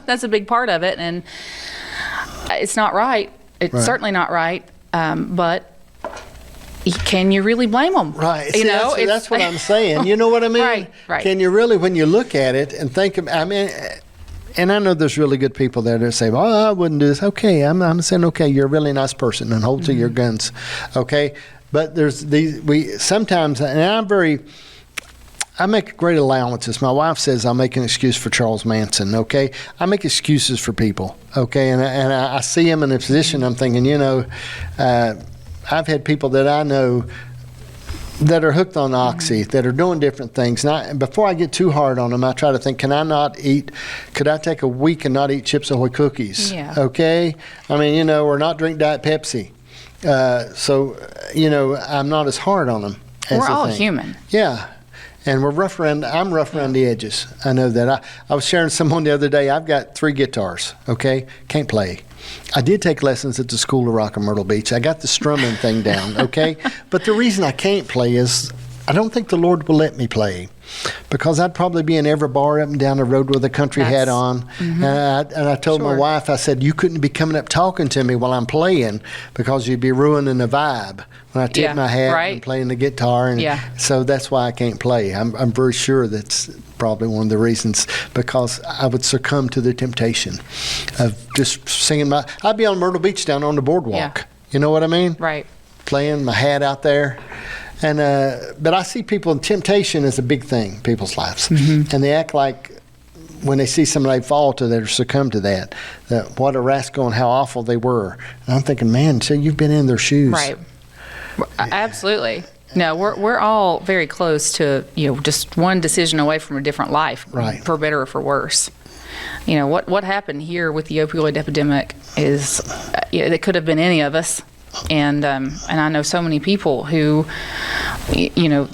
that's a big part of it, and it's not right. It's certainly not right. But can you really blame them? Right. See, that's what I'm saying. You know what I mean? Right. Can you really, when you look at it and think of, and I know there's really good people there that say, well, I wouldn't do this. Okay, I'm saying, okay, you're a really nice person and hold to your guns. Okay? But there's sometimes, and I make great allowances. My wife says I make an excuse for Charles Manson, okay? I make excuses for people, okay? And I see him in a position, I'm thinking, I've had people that I know that are hooked on oxy, that are doing different things. And before I get too hard on them, I try to think, could I take a week and not eat Chips Ahoy cookies? Yeah. Okay? Or not drink Diet Pepsi. I'm not as hard on them. We're all human. Yeah. And I'm rough around the edges. I know that. I was sharing someone the other day. I've got 3 guitars, okay? Can't play. I did take lessons at the School of Rock in Myrtle Beach. I got the strumming thing down, okay? But the reason I can't play is I don't think the Lord will let me play because I'd probably be in every bar up and down the road with a country hat on. And I told my wife, I said, you couldn't be coming up talking to me while I'm playing because you'd be ruining the vibe when I tip my hat and playing the guitar. And so that's why I can't play. I'm very sure that's probably one of the reasons, because I would succumb to the temptation of just singing I'd be on Myrtle Beach down on the boardwalk. You know what I mean? Right. playing my hat out there. And but I see people, temptation is a big thing in people's lives. And they act like when they see somebody fall to that or succumb to that what a rascal and how awful they were. And I'm thinking, man, so you've been in their shoes. Right. Absolutely. No, we're all very close to, just one decision away from a different life, right, for better or for worse. What happened here with the opioid epidemic is, it could have been any of us. And I know so many people who,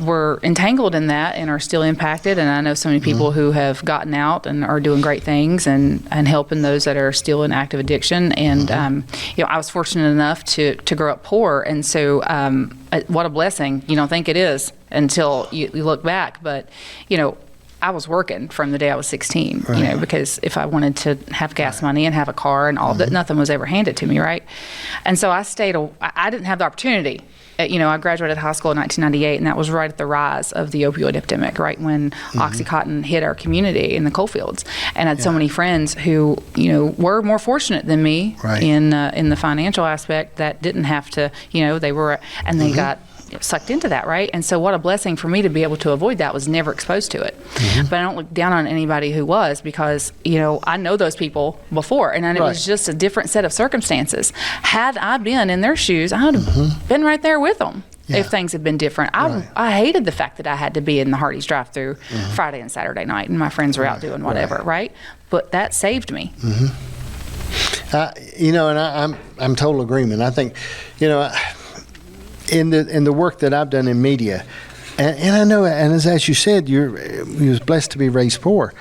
were entangled in that and are still impacted. And I know so many people who have gotten out and are doing great things and helping those that are still in active addiction. And, I was fortunate enough to grow up poor. And so what a blessing. You don't think it is until you look back. But, I was working from the day I was 16, right, because if I wanted to have gas money and have a car and all that, nothing was ever handed to me, right? And so I didn't have the opportunity. I graduated high school in 1998, and that was right at the rise of the opioid epidemic, right when Oxycontin hit our community in the coal fields. And I had so many friends who, were more fortunate than me, right, in the financial aspect, that didn't have to, they were, and they got sucked into that, right? And so what a blessing for me to be able to avoid that. Was never exposed to it. But I don't look down on anybody who was, because I know those people before, and it was just a different set of circumstances. Had I been in their shoes, I would have been right there with them. If things had been different. I hated the fact that I had to be in the Hardee's drive-thru Friday and Saturday night, and my friends were out doing whatever, right? But that saved me. And I'm total agreement. I think, in the work that I've done in media, and I know, and as you said, you was blessed to be raised poor.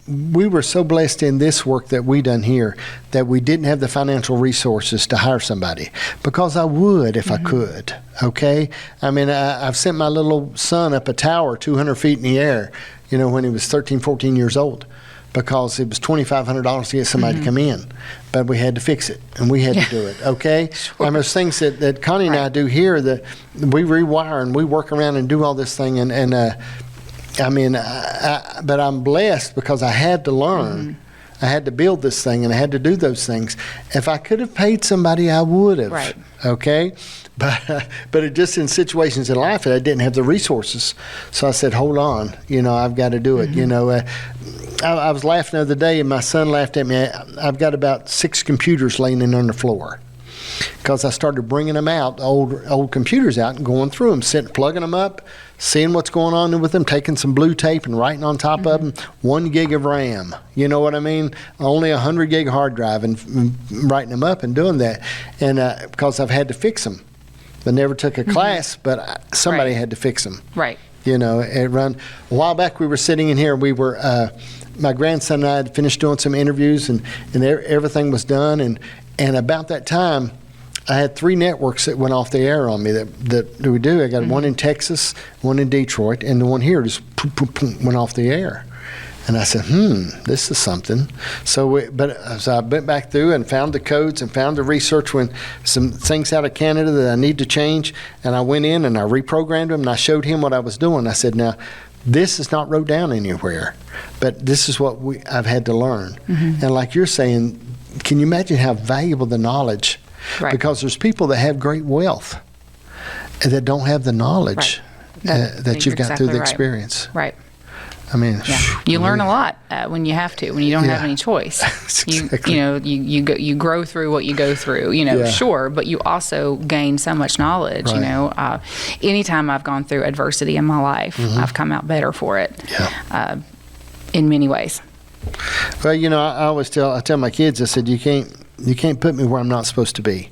We were so blessed in this work that we done here that we didn't have the financial resources to hire somebody, because I would if I could. Okay, I mean, I've sent my little son up a tower 200 feet in the air, when he was 13, 14 years old, because it was $2,500 to get somebody to come in. But we had to fix it, and we had to do it, okay? I mean, there's things that Connie and I do here that we rewire and we work around and do all this thing. But I'm blessed because I had to learn. I had to build this thing, and I had to do those things. If I could have paid somebody, I would have, okay? But it just in situations in life that I didn't have the resources. So I said, hold on, I've got to do it. I was laughing the other day, and my son laughed at me. I've got about 6 computers laying on the floor, because I started bringing them out, old computers out, and going through them, plugging them up, seeing what's going on with them, taking some blue tape and writing on top of them, 1 gig of RAM. You know what I mean? Only 100 gig hard drive, and writing them up and doing that. And because I've had to fix them. I never took a class, but somebody had to fix them. Right. A while back we were sitting in here, we were, my grandson and I had finished doing some interviews, and everything was done. And about that time, I had 3 networks that went off the air on me that we do. I got one in Texas, one in Detroit, and the one here just went off the air. And I said, this is something. So I went back through and found the codes and found the research when some things out of Canada that I need to change. And I went in and I reprogrammed them, and I showed him what I was doing. I said, now, this is not wrote down anywhere, but this is what I've had to learn. And like you're saying, can you imagine how valuable the knowledge? Right. Because there's people that have great wealth that don't have the knowledge that you've got through the experience. Right. I mean, you learn a lot when you have to, when you don't have any choice. Exactly. You grow through what you go through. Sure, but you also gain so much knowledge. Right. Anytime I've gone through adversity in my life, I've come out better for it. In many ways. Well, I always tell my kids, I said, you can't put me where I'm not supposed to be.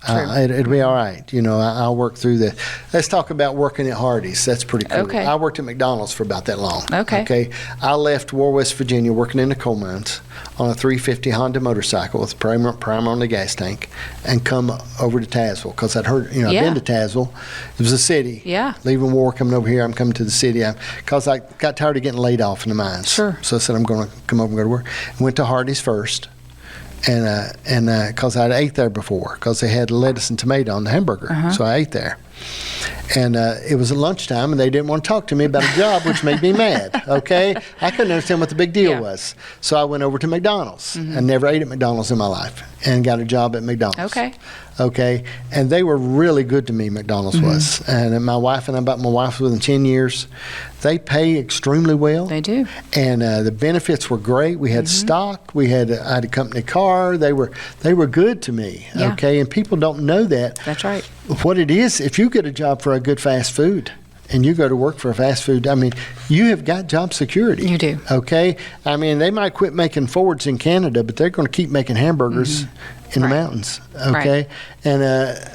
It'll be all right. I'll work through that. Let's talk about working at Hardee's. That's pretty cool. Okay. I worked at McDonald's for about that long. Okay. I left War, West Virginia, working in the coal mines on a 350 Honda motorcycle with a primer on the gas tank, and come over to Tazewell, because I'd heard, I've been to Tazewell. It was a city. Yeah. Leaving war, coming over here, I'm coming to the city. Because I got tired of getting laid off in the mines. Sure. So I said, I'm going to come over and go to work. Went to Hardee's first. And because I'd ate there before, because they had lettuce and tomato on the hamburger, so I ate there. And it was at lunchtime, and they didn't want to talk to me about a job, which made me mad, okay? I couldn't understand what the big deal was. So I went over to McDonald's. I never ate at McDonald's in my life and got a job at McDonald's. Okay? And they were really good to me, McDonald's was. And my wife and I, my wife was within 10 years. They pay extremely well. They do. And the benefits were great. We had stock. I had a company car. They were good to me, okay? And people don't know that. That's right. What it is, if you get a job for a good fast food and you go to work for a fast food, I mean, you have got job security. You do. Okay? I mean, they might quit making Fords in Canada, but they're going to keep making hamburgers in the mountains, okay? And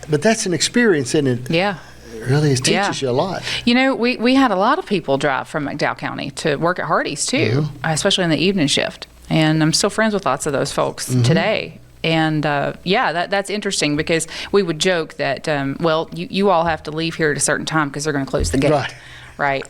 but that's an experience, isn't it? Yeah. It really teaches you a lot. You know, we had a lot of people drive from McDowell County to work at Hardee's, too, especially in the evening shift. And I'm still friends with lots of those folks today. And that's interesting because we would joke that, well, you all have to leave here at a certain time because they're going to close the gate. Right.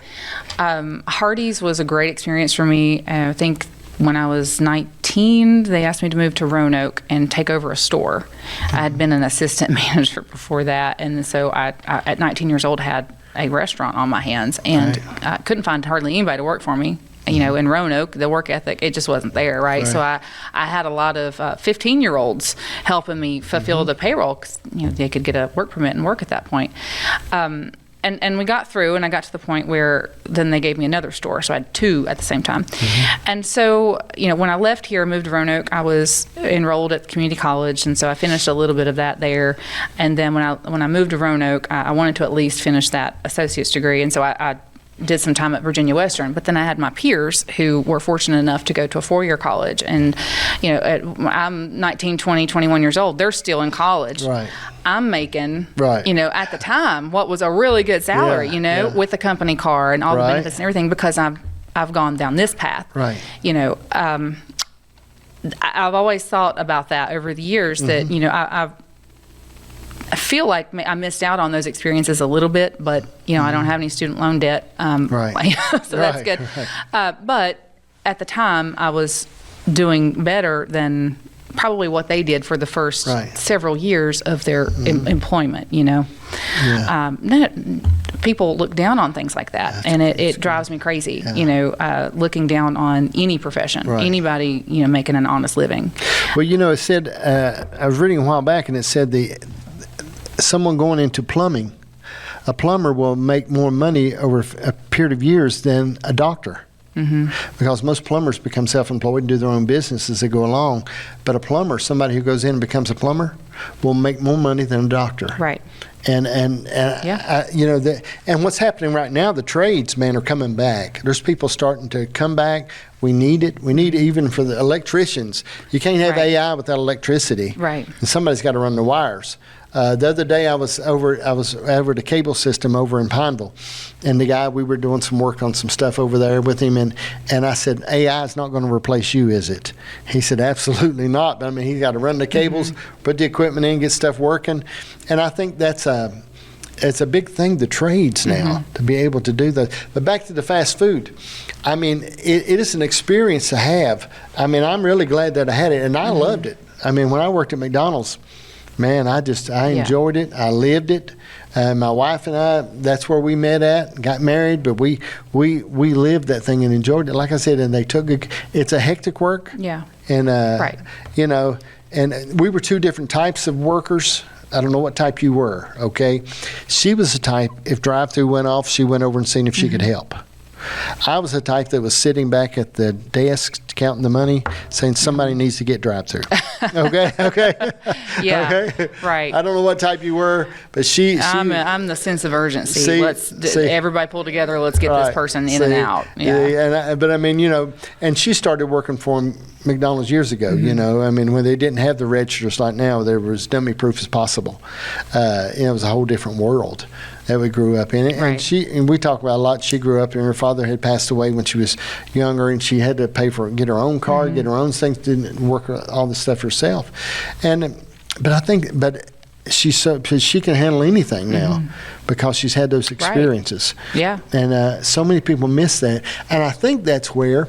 Hardee's was a great experience for me. I think when I was 19, they asked me to move to Roanoke and take over a store. I had been an assistant manager before that, and so I at 19 years old, had a restaurant on my hands, and I couldn't find hardly anybody to work for me. You know, in Roanoke, the work ethic, it just wasn't there, right? So I had a lot of 15-year-olds helping me fulfill the payroll because, you know, they could get a work permit and work at that point. And we got through, and I got to the point where then they gave me another store, so I had two at the same time. And so, you know, when I left here, moved to Roanoke, I was enrolled at community college, and so I finished a little bit of that there. And then when I moved to Roanoke, I wanted to at least finish that associate's degree, and so I did some time at Virginia Western, but then I had my peers who were fortunate enough to go to a 4-year college. And, you know, I'm 19, 20, 21 years old. They're still in college. I'm making, you know, at the time, what was a really good salary, you know, with the company car and all the benefits and everything, because I've gone down this path. You know, I've always thought about that over the years that, you know, I feel like I missed out on those experiences a little bit, but, you know, I don't have any student loan debt. So that's good. But at the time, I was doing better than probably what they did for the first several years of their employment, you know. People look down on things like that, and it drives me crazy, you know, looking down on any profession, anybody, you know, making an honest living. Well, you know, it said, I was reading a while back, and it said someone going into plumbing, a plumber will make more money over a period of years than a doctor. Because most plumbers become self-employed and do their own business as they go along. But a plumber, somebody who goes in and becomes a plumber, will make more money than a doctor. And you know, and what's happening right now, the trades, man, are coming back. There's people starting to come back. We need it. We need it even for the electricians. You can't have AI without electricity. And somebody's got to run the wires. The other day I was over at a cable system over in Pineville, and the guy, we were doing some work on some stuff over there with him, and I said, AI is not going to replace you, is it? He said, absolutely not. But I mean, he's got to run the cables, put the equipment in, get stuff working, and I think it's a big thing, the trades now, to be able to do that. But back to the fast food, I mean, it is an experience to have. I mean, I'm really glad that I had it, and I loved it. I mean, when I worked at McDonald's, man, I enjoyed it. I lived it. My wife and I, that's where we met at, got married, but we lived that thing and enjoyed it. Like I said, and it's a hectic work. And, you know, and we were two different types of workers. I don't know what type you were, okay? She was the type, if drive-through went off, she went over and seen if she could help. I was the type that was sitting back at the desk counting the money, saying somebody needs to get drive-through. Okay. I don't know what type you were, but I'm the sense of urgency. Everybody pull together. Let's get this person in and out. But I mean, you know, and she started working for McDonald's years ago. You know, I mean, when they didn't have the registers like now, there was dummy proof as possible. It was a whole different world that we grew up in. And we talk about a lot. She grew up, and her father had passed away when she was younger, and she had to get her own car, get her own things, didn't work all the stuff herself. But she can handle anything now because she's had those experiences. And so many people miss that. And I think that's where,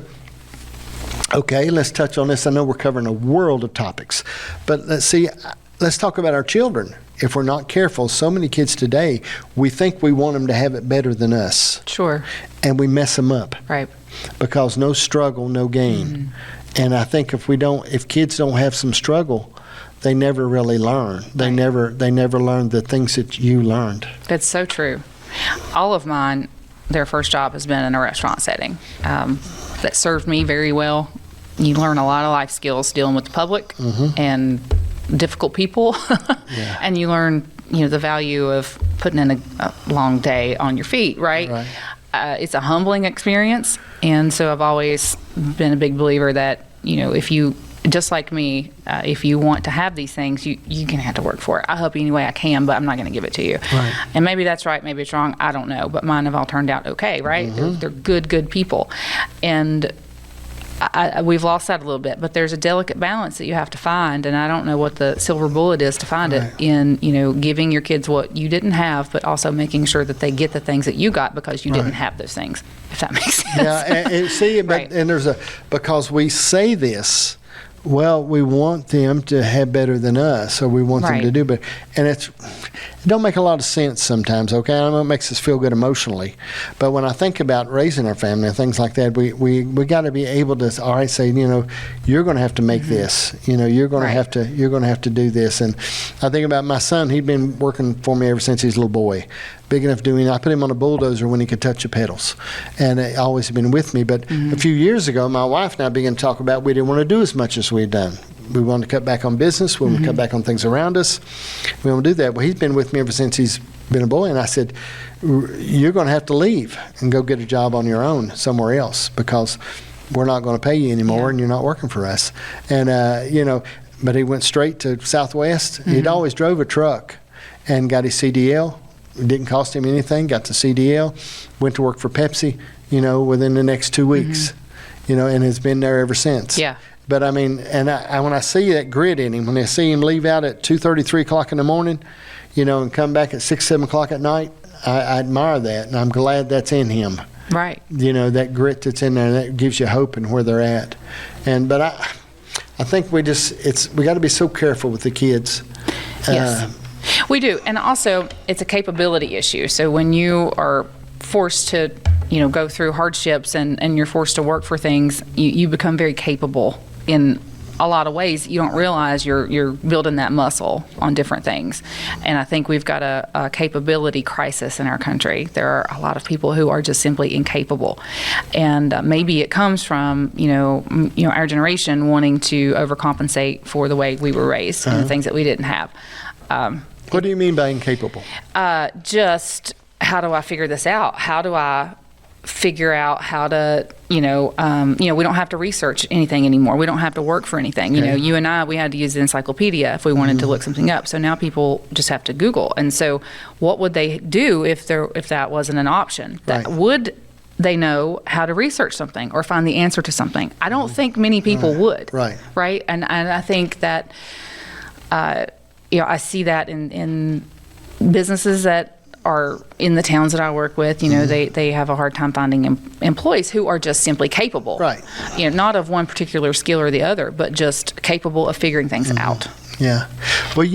okay, let's touch on this. I know we're covering a world of topics, but let's talk about our children. if we're not careful, so many kids today, we think we want them to have it better than us. Sure. And we mess them up. Right. Because no struggle, no gain. And I think if kids don't have some struggle, they never really learn. They never learn the things that you learned. That's so true. All of mine, their first job has been in a restaurant setting. That served me very well. You learn a lot of life skills dealing with the public and difficult people. And you learn, the value of putting in a long day on your feet, right? It's a humbling experience. And so I've always been a big believer that, if you, just like me, if you want to have these things, you're going to have to work for it. I help you any way I can, but I'm not going to give it to you. Right. And maybe that's right, maybe it's wrong, I don't know. But mine have all turned out okay, right? They're good people. And we've lost that a little bit, but there's a delicate balance that you have to find, and I don't know what the silver bullet is to find it in, giving your kids what you didn't have, but also making sure that they get the things that you got because you didn't have those things, if that makes sense. Yeah, and see, but, and there's because we say this, well, we want them to have better than us, or we want them to do better. And it don't make a lot of sense sometimes, okay? I know it makes us feel good emotionally. But when I think about raising our family and things like that, we got to be able to, all right, say, you're going to have to make this. You're going to have to do this. And I think about my son. He'd been working for me ever since he was a little boy. Big enough doing. I put him on a bulldozer when he could touch the pedals, and he always been with me. But a few years ago, my wife and I began to talk about we didn't want to do as much as we'd done. We wanted to cut back on business. We wanted to cut back on things around us. We want to do that. Well, he's been with me ever since he's been a boy, and I said, you're going to have to leave and go get a job on your own somewhere else because we're not going to pay you anymore, and you're not working for us. And but he went straight to Southwest. He'd always drove a truck and got his CDL. It didn't cost him anything, got the CDL, went to work for Pepsi, within the next 2 weeks, and has been there ever since. Yeah. But I mean, and I when I see that grit in him, when I see him leave out at 2:30, 3 o'clock in the morning, and come back at 6, 7 o'clock at night, I admire that, and I'm glad that's in him. Right. That grit that's in there, that gives you hope in where they're at. But I think we got to be so careful with the kids. Yes. We do. And also, it's a capability issue. So when you are forced to, go through hardships and you're forced to work for things, you become very capable in a lot of ways. You don't realize you're building that muscle on different things. And I think we've got a capability crisis in our country. There are a lot of people who are just simply incapable. And maybe it comes from, our generation wanting to overcompensate for the way we were raised and the things that we didn't have. What do you mean by incapable? Just how do I figure this out? How do I figure out how to, we don't have to research anything anymore. We don't have to work for anything. You and I, we had to use the encyclopedia if we wanted to look something up. So now people just have to Google. And so what would they do if that wasn't an option? Would they know how to research something or find the answer to something? I don't think many people would. Right. And I think that, I see that in businesses that are in the towns that I work with. They have a hard time finding employees who are just simply capable. Right. Not of one particular skill or the other, but just capable of figuring things out. Yeah. Well,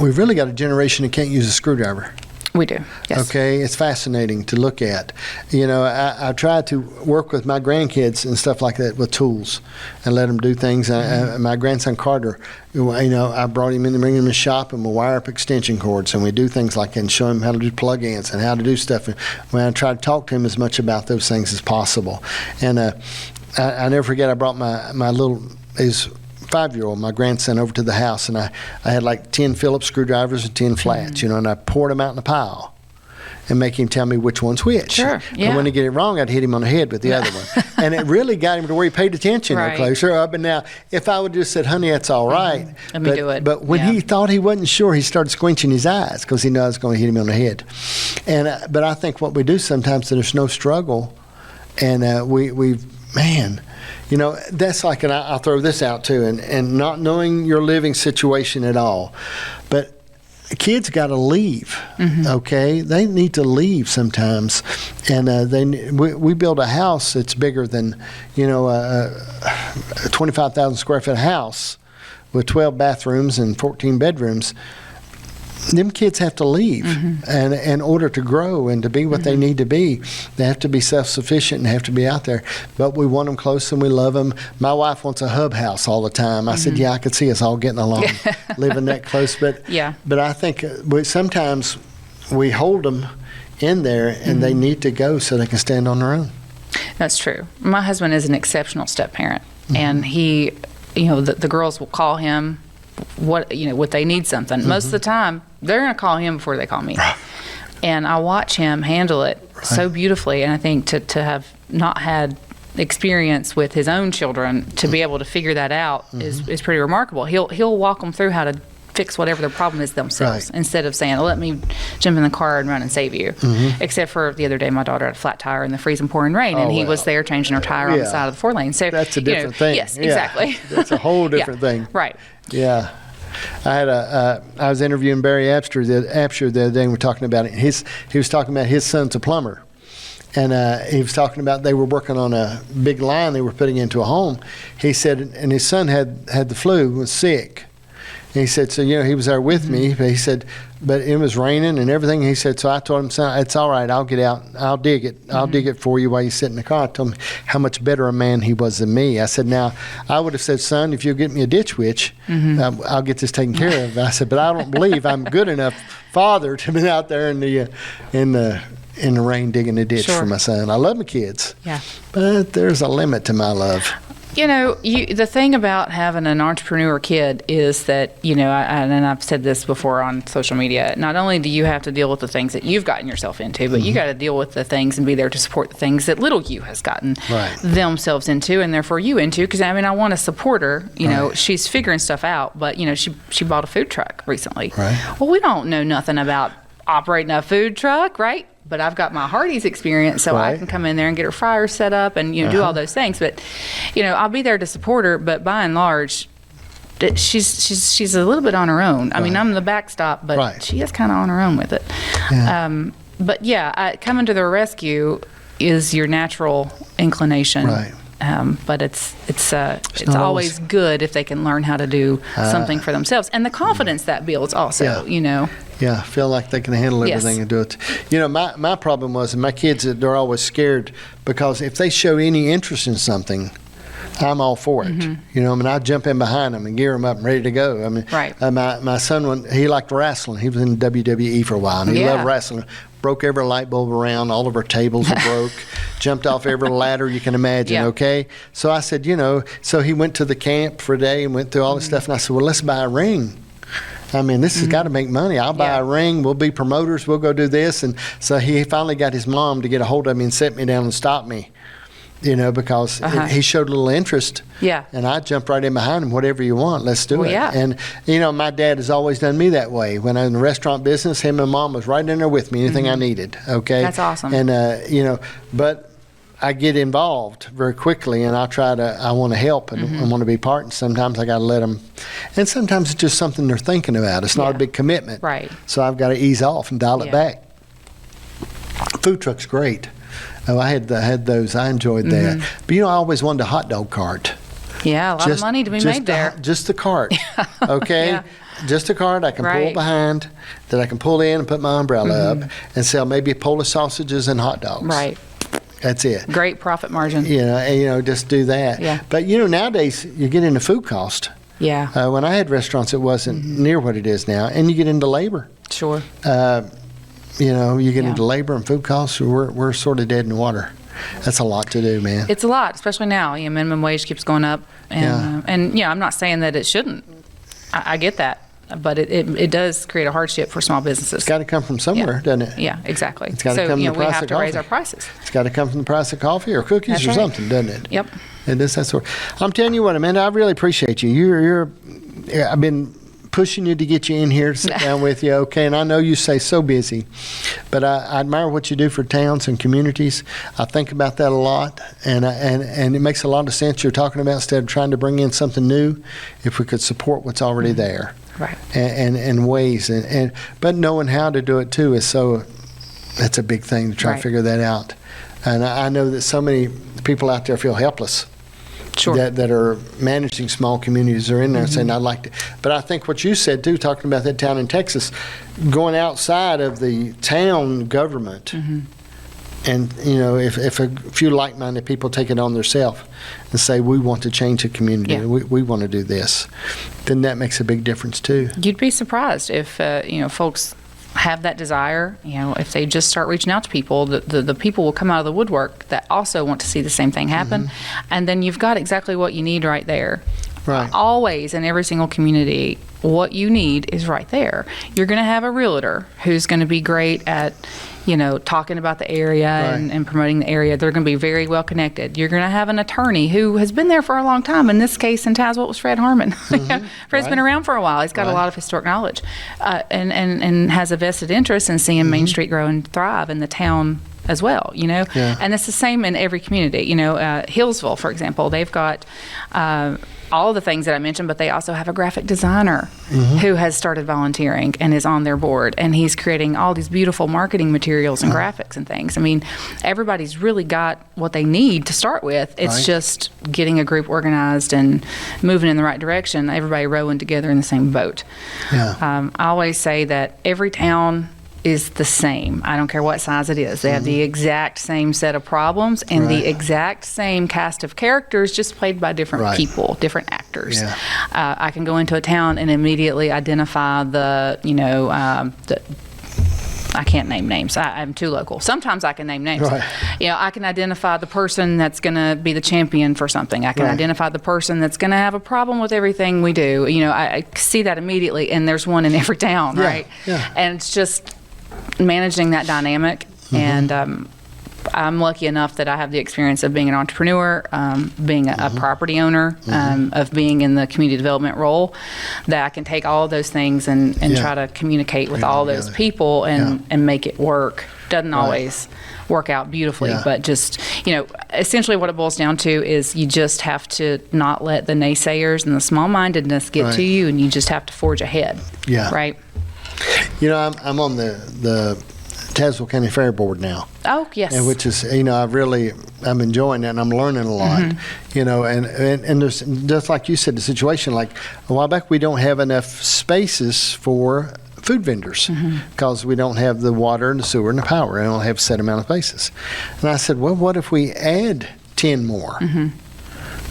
we've really got a generation that can't use a screwdriver. We do, yes. Okay, it's fascinating to look at. I try to work with my grandkids and stuff like that with tools and let them do things. My grandson Carter, I brought him in to bring him in the shop, and we'll wire up extension cords, and we do things like that and show him how to do plug-ins and how to do stuff. And when I try to talk to him as much about those things as possible. And I never forget, I brought my little, his 5-year-old, my grandson, over to the house, and I had like 10 Phillips screwdrivers and 10 flats, and I poured them out in a pile and make him tell me which one's which. Sure, yeah. And when he get it wrong, I'd hit him on the head with the other one. And it really got him to where he paid attention closer up. And now, if I would just said, honey, that's all right. Let me do it. But when he thought he wasn't sure, he started squinching his eyes because he knew I was going to hit him on the head. And but I think what we do sometimes, there's no struggle, and man, that's like, and I'll throw this out too, and not knowing your living situation at all. But kids got to leave, okay? They need to leave sometimes. And we build a house that's bigger than, a 25,000 square foot house with 12 bathrooms and 14 bedrooms, them kids have to leave. And in order to grow and to be what they need to be, they have to be self-sufficient and have to be out there. But we want them close and we love them. My wife wants a hub house all the time. I said, yeah, I could see us all getting along, living that close. But but I think sometimes we hold them in there and they need to go so they can stand on their own. That's true. My husband is an exceptional step parent, and he, the girls will call him what they need something. Most of the time, they're going to call him before they call me. And I watch him handle it so beautifully. And I think to have not had experience with his own children, to be able to figure that out is pretty remarkable. He'll walk them through how to fix whatever the problem is themselves, instead of saying, let me jump in the car and run and save you. Except for the other day, my daughter had a flat tire in the freezing pouring rain, and he was there changing her tire on the side of the 4-lane. So that's a different thing. Yes, exactly. That's a whole different thing. Right. Yeah. I was interviewing Barry Absher the other day, and we're talking about it. He was talking about his son's a plumber. And he was talking about they were working on a big line they were putting into a home. He said, and his son had the flu, was sick. And he said, so, he was there with me. But he said, but it was raining and everything. He said, so I told him, son, it's all right. I'll get out. I'll dig it. I'll dig it for you while you sit in the car. I told him how much better a man he was than me. I said, now, I would have said, son, if you'll get me a ditch witch, I'll get this taken care of. I said, but I don't believe I'm good enough father to be out there in the rain digging a ditch for my son. I love my kids. Yeah. But there's a limit to my love. The thing about having an entrepreneur kid is that, and I've said this before on social media, not only do you have to deal with the things that you've gotten yourself into, but you got to deal with the things and be there to support the things that little you has gotten themselves into, and therefore you into. Because, I want to support her. She's figuring stuff out, but, she bought a food truck recently. Right. Well, we don't know nothing about operating a food truck, right? But I've got my Hardee's experience, so I can come in there and get her fryer set up and do all those things. But I'll be there to support her. But by and large, she's a little bit on her own. I mean, I'm the backstop, but she is kind of on her own with it. Yeah. But coming to their rescue is your natural inclination. Right. But it's always good if they can learn how to do something for themselves, and the confidence that builds also. Yeah, feel like they can handle everything and do it. My problem was, and my kids, they're always scared because if they show any interest in something, I'm all for it. I jump in behind them and gear them up and ready to go. My son, he liked wrestling. He was in WWE for a while, and he loved wrestling. Broke every light bulb around. All of our tables were broke. Jumped off every ladder you can imagine, okay? So I said, so he went to the camp for a day and went through all this stuff, and I said, well, let's buy a ring. This has got to make money. I'll buy a ring. We'll be promoters. We'll go do this. And so he finally got his mom to get a hold of me and set me down and stop me, because he showed a little interest. Yeah. And I jumped right in behind him. Whatever you want, let's do it. Yeah. And, my dad has always done me that way. When I was in the restaurant business, him and mom was right in there with me, anything I needed, okay? That's awesome. And, but I get involved very quickly, and I want to help and I want to be part, and sometimes I got to let them, and sometimes it's just something they're thinking about. It's not a big commitment. Right. So I've got to ease off and dial it back. Food truck's great. Oh, I had those. I enjoyed that. But I always wanted a hot dog cart. Yeah, a lot of money to be made there. Just the cart, okay? Just a cart I can pull behind, that I can pull in and put my umbrella up and sell maybe Polish sausages and hot dogs. Right. That's it. Great profit margin. Just do that. Yeah. But nowadays you get into food cost. Yeah. When I had restaurants, it wasn't near what it is now, and you get into labor. Sure. You get into labor and food costs. We're sort of dead in the water. That's a lot to do, man. It's a lot, especially now. Minimum wage keeps going up, and I'm not saying that it shouldn't. I get that. But it does create a hardship for small businesses. It's got to come from somewhere, doesn't it? Yeah, exactly. It's got to come from the price of coffee. We have to raise our prices. It's got to come from the price of coffee or cookies or something, doesn't it? Yep. It is that sort. I'm telling you what, Amanda, I really appreciate you. I've been pushing you to get you in here to sit down with you, okay? And I know you stay so busy, but I admire what you do for towns and communities. I think about that a lot, and it makes a lot of sense you're talking about, instead of trying to bring in something new, if we could support what's already there. Right. And ways, but knowing how to do it too that's a big thing to try to figure that out. And I know that so many people out there feel helpless Sure. that are managing small communities are in there saying, I'd like to. But I think what you said, too, talking about that town in Texas, going outside of the town government, and, if a few like-minded people take it on themselves and say, we want to change the community, Yeah. we want to do this, then that makes a big difference, too. You'd be surprised if, folks have that desire, if they just start reaching out to people, the people will come out of the woodwork that also want to see the same thing happen. And then you've got exactly what you need right there. Right. Always in every single community, what you need is right there. You're going to have a realtor who's going to be great at, talking about the area and promoting the area. They're going to be very well connected. You're going to have an attorney who has been there for a long time. In this case, in Tazewell, was Fred Harmon. Fred's been around for a while. He's got a lot of historic knowledge, and has a vested interest in seeing Main Street grow and thrive in the town as well, And it's the same in every community. Hillsville, for example, they've got all of the things that I mentioned, but they also have a graphic designer who has started volunteering and is on their board, and he's creating all these beautiful marketing materials and graphics and things. I mean, everybody's really got what they need to start with. It's just getting a group organized and moving in the right direction, everybody rowing together in the same boat. I always say that every town is the same. I don't care what size it is. They have the exact same set of problems and the exact same cast of characters, just played by different people, different actors. I can go into a town and immediately identify I can't name names. I'm too local. Sometimes I can name names. I can identify the person that's going to be the champion for something. I can identify the person that's going to have a problem with everything we do. I see that immediately, and there's one in every town, right? And it's just managing that dynamic. And I'm lucky enough that I have the experience of being an entrepreneur, being a property owner, of being in the community development role, that I can take all of those things and try to communicate with all those people and make it work. Doesn't always work out beautifully, but just, essentially what it boils down to is you just have to not let the naysayers and the small-mindedness get to you, and you just have to forge ahead. Right? I'm on the Tazewell County Fair Board now. Oh, yes. And which is, I'm enjoying that, and I'm learning a lot. And there's, just like you said, the situation, like a while back, we don't have enough spaces for food vendors because we don't have the water and the sewer and the power. I don't have a set amount of spaces. And I said, well, what if we add 10 more?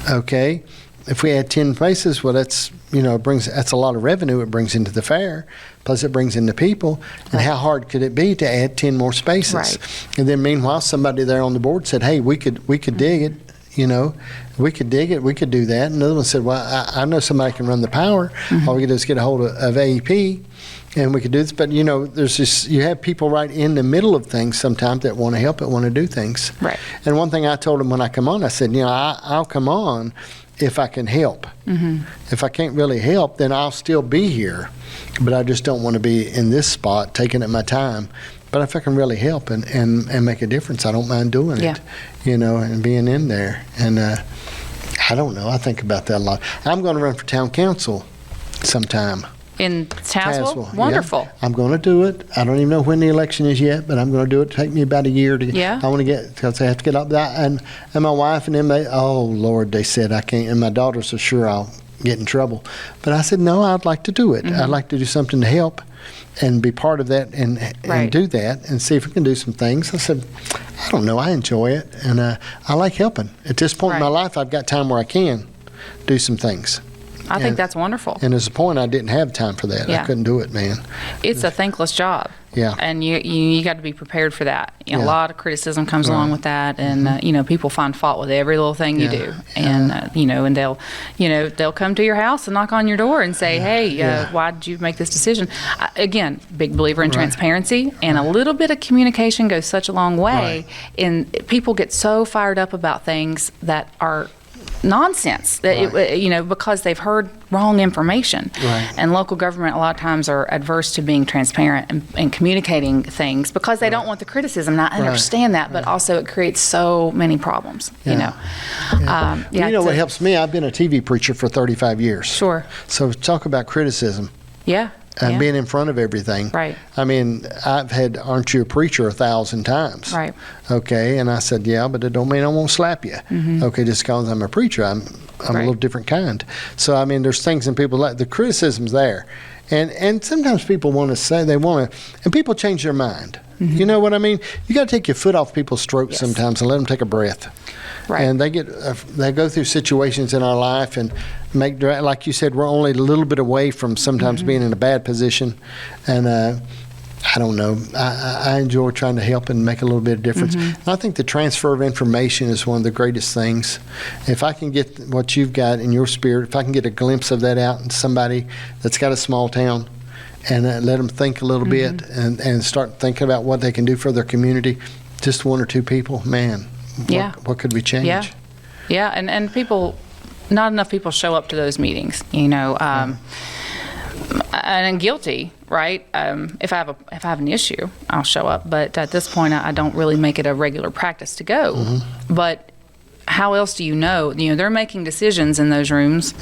Okay. If we add 10 places, well, that's a lot of revenue it brings into the fair, plus it brings in the people. And how hard could it be to add 10 more spaces? And then meanwhile, somebody there on the board said, hey, we could dig it, we could dig it, we could do that. And another one said, well, I know somebody can run the power. All we can do is get a hold of AEP, and we could do this. But, there's just, you have people right in the middle of things sometimes that want to help, that want to do things. And one thing I told them when I come on, I said, I'll come on if I can help. If I can't really help, then I'll still be here. But I just don't want to be in this spot taking up my time. But if I can really help and make a difference, I don't mind doing it, and being in there. And I don't know. I think about that a lot. I'm going to run for town council sometime. In Tazewell? Wonderful. Yeah. I'm going to do it. I don't even know when the election is yet, but I'm going to do it. Take me about a year to get. I want to get, because I have to get up that. And my wife and them, oh, Lord, they said I can't. And my daughters are sure I'll get in trouble. But I said, no, I'd like to do it. I'd like to do something to help and be part of that and do that and see if we can do some things. I said, I don't know. I enjoy it. And I like helping. At this point in my life, I've got time where I can do some things. I think that's wonderful. And there's a point I didn't have time for that. I couldn't do it, man. It's a thankless job. And you got to be prepared for that. A lot of criticism comes along with that, and people find fault with every little thing you do. And and they'll come to your house and knock on your door and say, "Hey, why did you make this decision?" Again, big believer in transparency, and a little bit of communication goes such a long way. And people get so fired up about things that are nonsense that because they've heard wrong information. And local government a lot of times are adverse to being transparent and communicating things because they don't want the criticism, and I understand that, but also it creates so many problems. What helps me, I've been a TV preacher for 35 years. So talk about criticism. Yeah. being in front of everything. Right. I mean, I've had, aren't you a preacher 1,000 times? Right. Okay, and I said, yeah, but it don't mean I won't slap you. Okay, just because I'm a preacher, I'm a Right. little different kind. So, I mean, there's things in people like, the criticism's there. And sometimes people want to say, and people change their mind. You know what I mean? You got to take your foot off people's throats Yes. sometimes and let them take a breath. Right. And they go through situations in our life and like you said, we're only a little bit away from sometimes being in a bad position. And I don't know. I enjoy trying to help and make a little bit of difference. And I think the transfer of information is one of the greatest things. If I can get what you've got in your spirit, if I can get a glimpse of that out in somebody that's got a small town, and let them think a little bit and start thinking about what they can do for their community, just one or two people, man, what could we change? Yeah, and people, not enough people show up to those meetings, you know, and I'm guilty, right? If I have an issue, I'll show up, but at this point, I don't really make it a regular practice to go. But how else do you know? You know, they're making decisions in those rooms,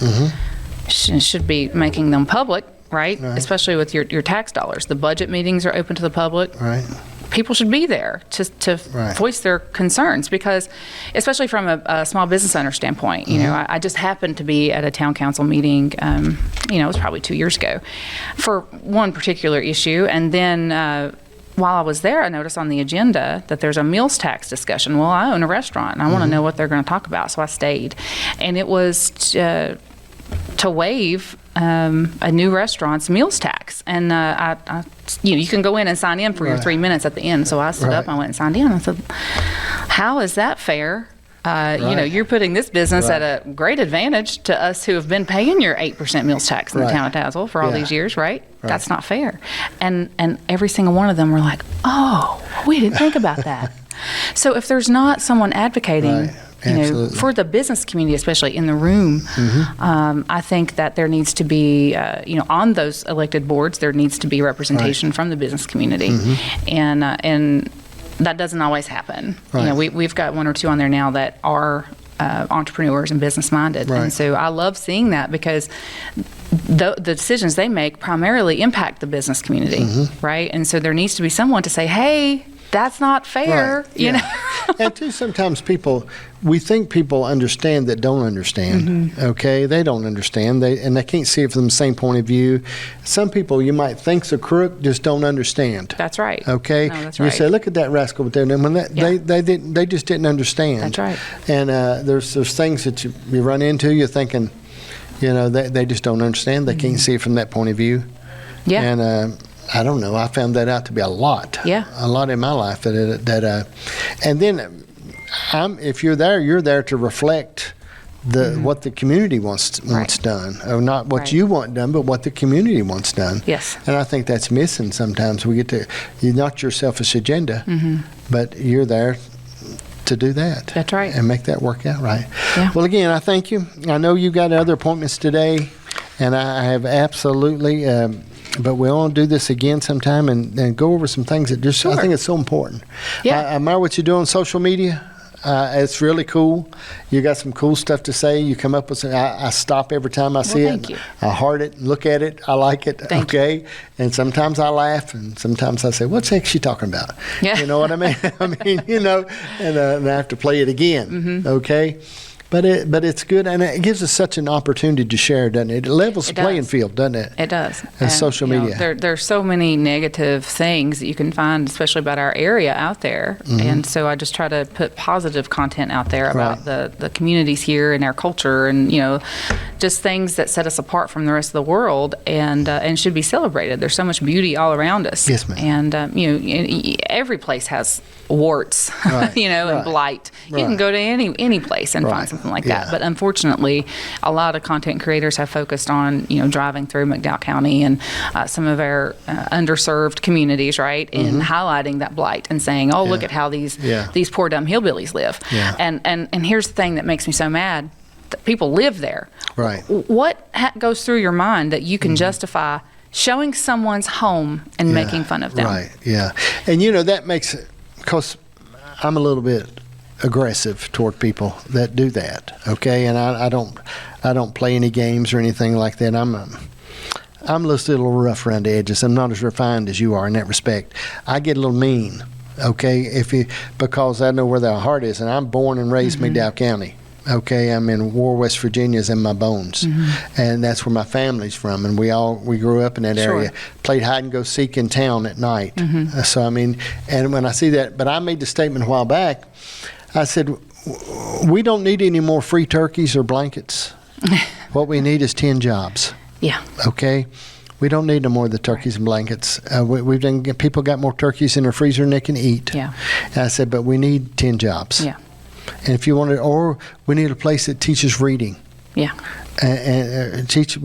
should be making them public. Right? Especially with your tax dollars. The budget meetings are open to the public. Right. People should be there to voice their concerns because, especially from a small business owner standpoint, you know, I just happened to be at a town council meeting, you know, it was probably 2 years ago, for one particular issue. And then while I was there, I noticed on the agenda that there's a meals tax discussion. Well, I own a restaurant and I want to know what they're going to talk about. So I stayed. And it was to waive a new restaurant's meals tax, and you can go in and sign in for your 3 minutes at the end. So I stood up and I went and signed in. I said, "How is that fair? You know, you're putting this business at a great advantage to us who have been paying your 8% meals tax in the town of Tazewell for all these years, right? That's not fair." And every single one of them were like, "Oh, we didn't think about that." So if there's not someone advocating. You know, for the business community, especially in the room, I think that there needs to be, you know, on those elected boards, there needs to be representation from the business community, and that doesn't always happen. You know, we've got one or two on there now that are entrepreneurs and business minded, and so I love seeing that because the decisions they make primarily impact the business community, right? And so there needs to be someone to say, "Hey, that's not fair," you know. And too, sometimes we think people understand that don't understand. Okay, they don't understand. They can't see it from the same point of view. Some people you might think's a crook just don't understand. That's right. Okay, no, that's you right. say, "Look at that rascal," but then when they just didn't understand. That's right. And there's things that you run into. You're thinking, you know, they just don't understand. They can't see it from that point of view. Yeah. And I don't know. I found that out to be a lot. Yeah. A lot in my life and then if you're there to reflect what the community wants done, or not what you want done, but what the community wants done. Yes. And I think that's missing sometimes. We get you're not your selfish agenda, but you're there to do that. That's right. And make that work out right. Yeah. Well, again, I thank you. I know you got other appointments today, and I have absolutely. But we'll all do this again sometime and go over some things that just I think it's so important. Yeah. I admire what you do on social media. It's really cool. You got some cool stuff to say. You come up with some. I stop every time I see it. Thank you. I heart it, look at it. I like it. Thank you. And sometimes I laugh, and sometimes I say, "What's the heck she talking about?" Yeah. You know what I mean? I mean, you know, and I have to play it again. Okay. But it's good, and it gives us such an opportunity to share, doesn't it? It levels the playing field, doesn't it? It does. And social media. There's so many negative things that you can find, especially about our area out there. And so I just try to put positive content out there about the communities here and our culture and, you know, just things that set us apart from the rest of the world and should be celebrated. There's so much beauty all around us. Yes, ma'am. And, you know, every place has warts, you know, and blight. You can go to any place and find something like that. But unfortunately, a lot of content creators have focused on, you know, driving through McDowell County and some of our underserved communities, right, and highlighting that blight and saying, "Oh, look at how these poor dumb hillbillies live." And here's the thing that makes me so mad: that people live there. Right. What goes through your mind that you can justify showing someone's home and making fun of them? Right. Yeah. And you know that makes it. Because I'm a little bit aggressive toward people that do that, okay? And I don't play any games or anything like that. I'm just a little rough around the edges. I'm not as refined as you are in that respect. I get a little mean, okay, because I know where their heart is, and I'm born and raised McDowell County. Okay, I'm in War, West Virginia, is in my bones, and that's where my family's from, and we grew up in that area. Played hide and go seek in town at night. So I mean, and when I see that, but I made the statement a while back. I said, we don't need any more free turkeys or blankets. What we need is 10 jobs. Yeah. Okay. We don't need no more of the turkeys and blankets. People got more turkeys in their freezer than they can eat. Yeah. And I said, but we need 10 jobs. Yeah. And if you want to, or we need a place that teaches reading. Yeah. And teach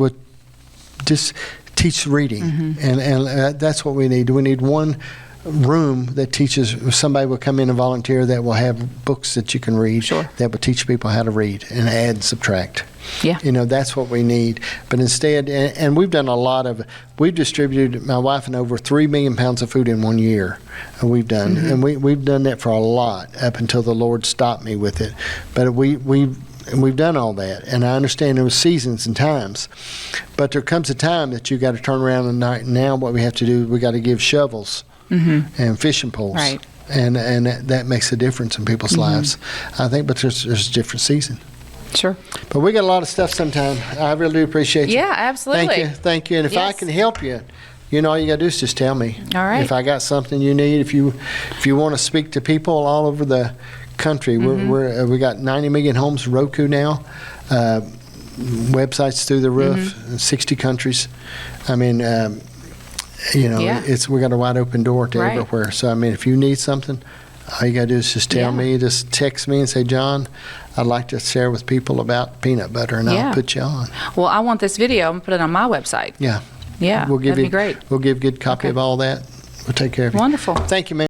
reading. And that's what we need. We need one room that teaches, somebody will come in and volunteer that will have books that you can read. That will teach people how to read and add and subtract. Yeah. That's what we need. But instead, and we've done a lot of, we've distributed, my wife and over 3 million pounds of food in 1 year. And we've done, and we've done that for a lot up until the Lord stopped me with it. But we've done all that, and I understand there was seasons and times. But there comes a time that you got to turn around and now what we have to do, we got to give shovels and fishing poles. Right. And that makes a difference in people's lives, I think. But there's a different season. Sure. But we got a lot of stuff sometime. I really do appreciate you. Yeah, absolutely. Thank you. And if I can help you, all you got to do is just tell me. All right. If I got something you need, if you want to speak to people all over the country, we got 90 million homes Roku now, websites through the roof, 60 countries. I mean, we got a wide open door to everywhere. So I mean, if you need something, all you got to do is just tell me, just text me and say, John, I'd like to share with people about peanut butter, and I'll put you on. Well, I want this video. I'm going to put it on my website. Yeah. Yeah, We'll give that'd be great. We'll give a good copy of all that. We'll take care of you. Wonderful. Thank you, man.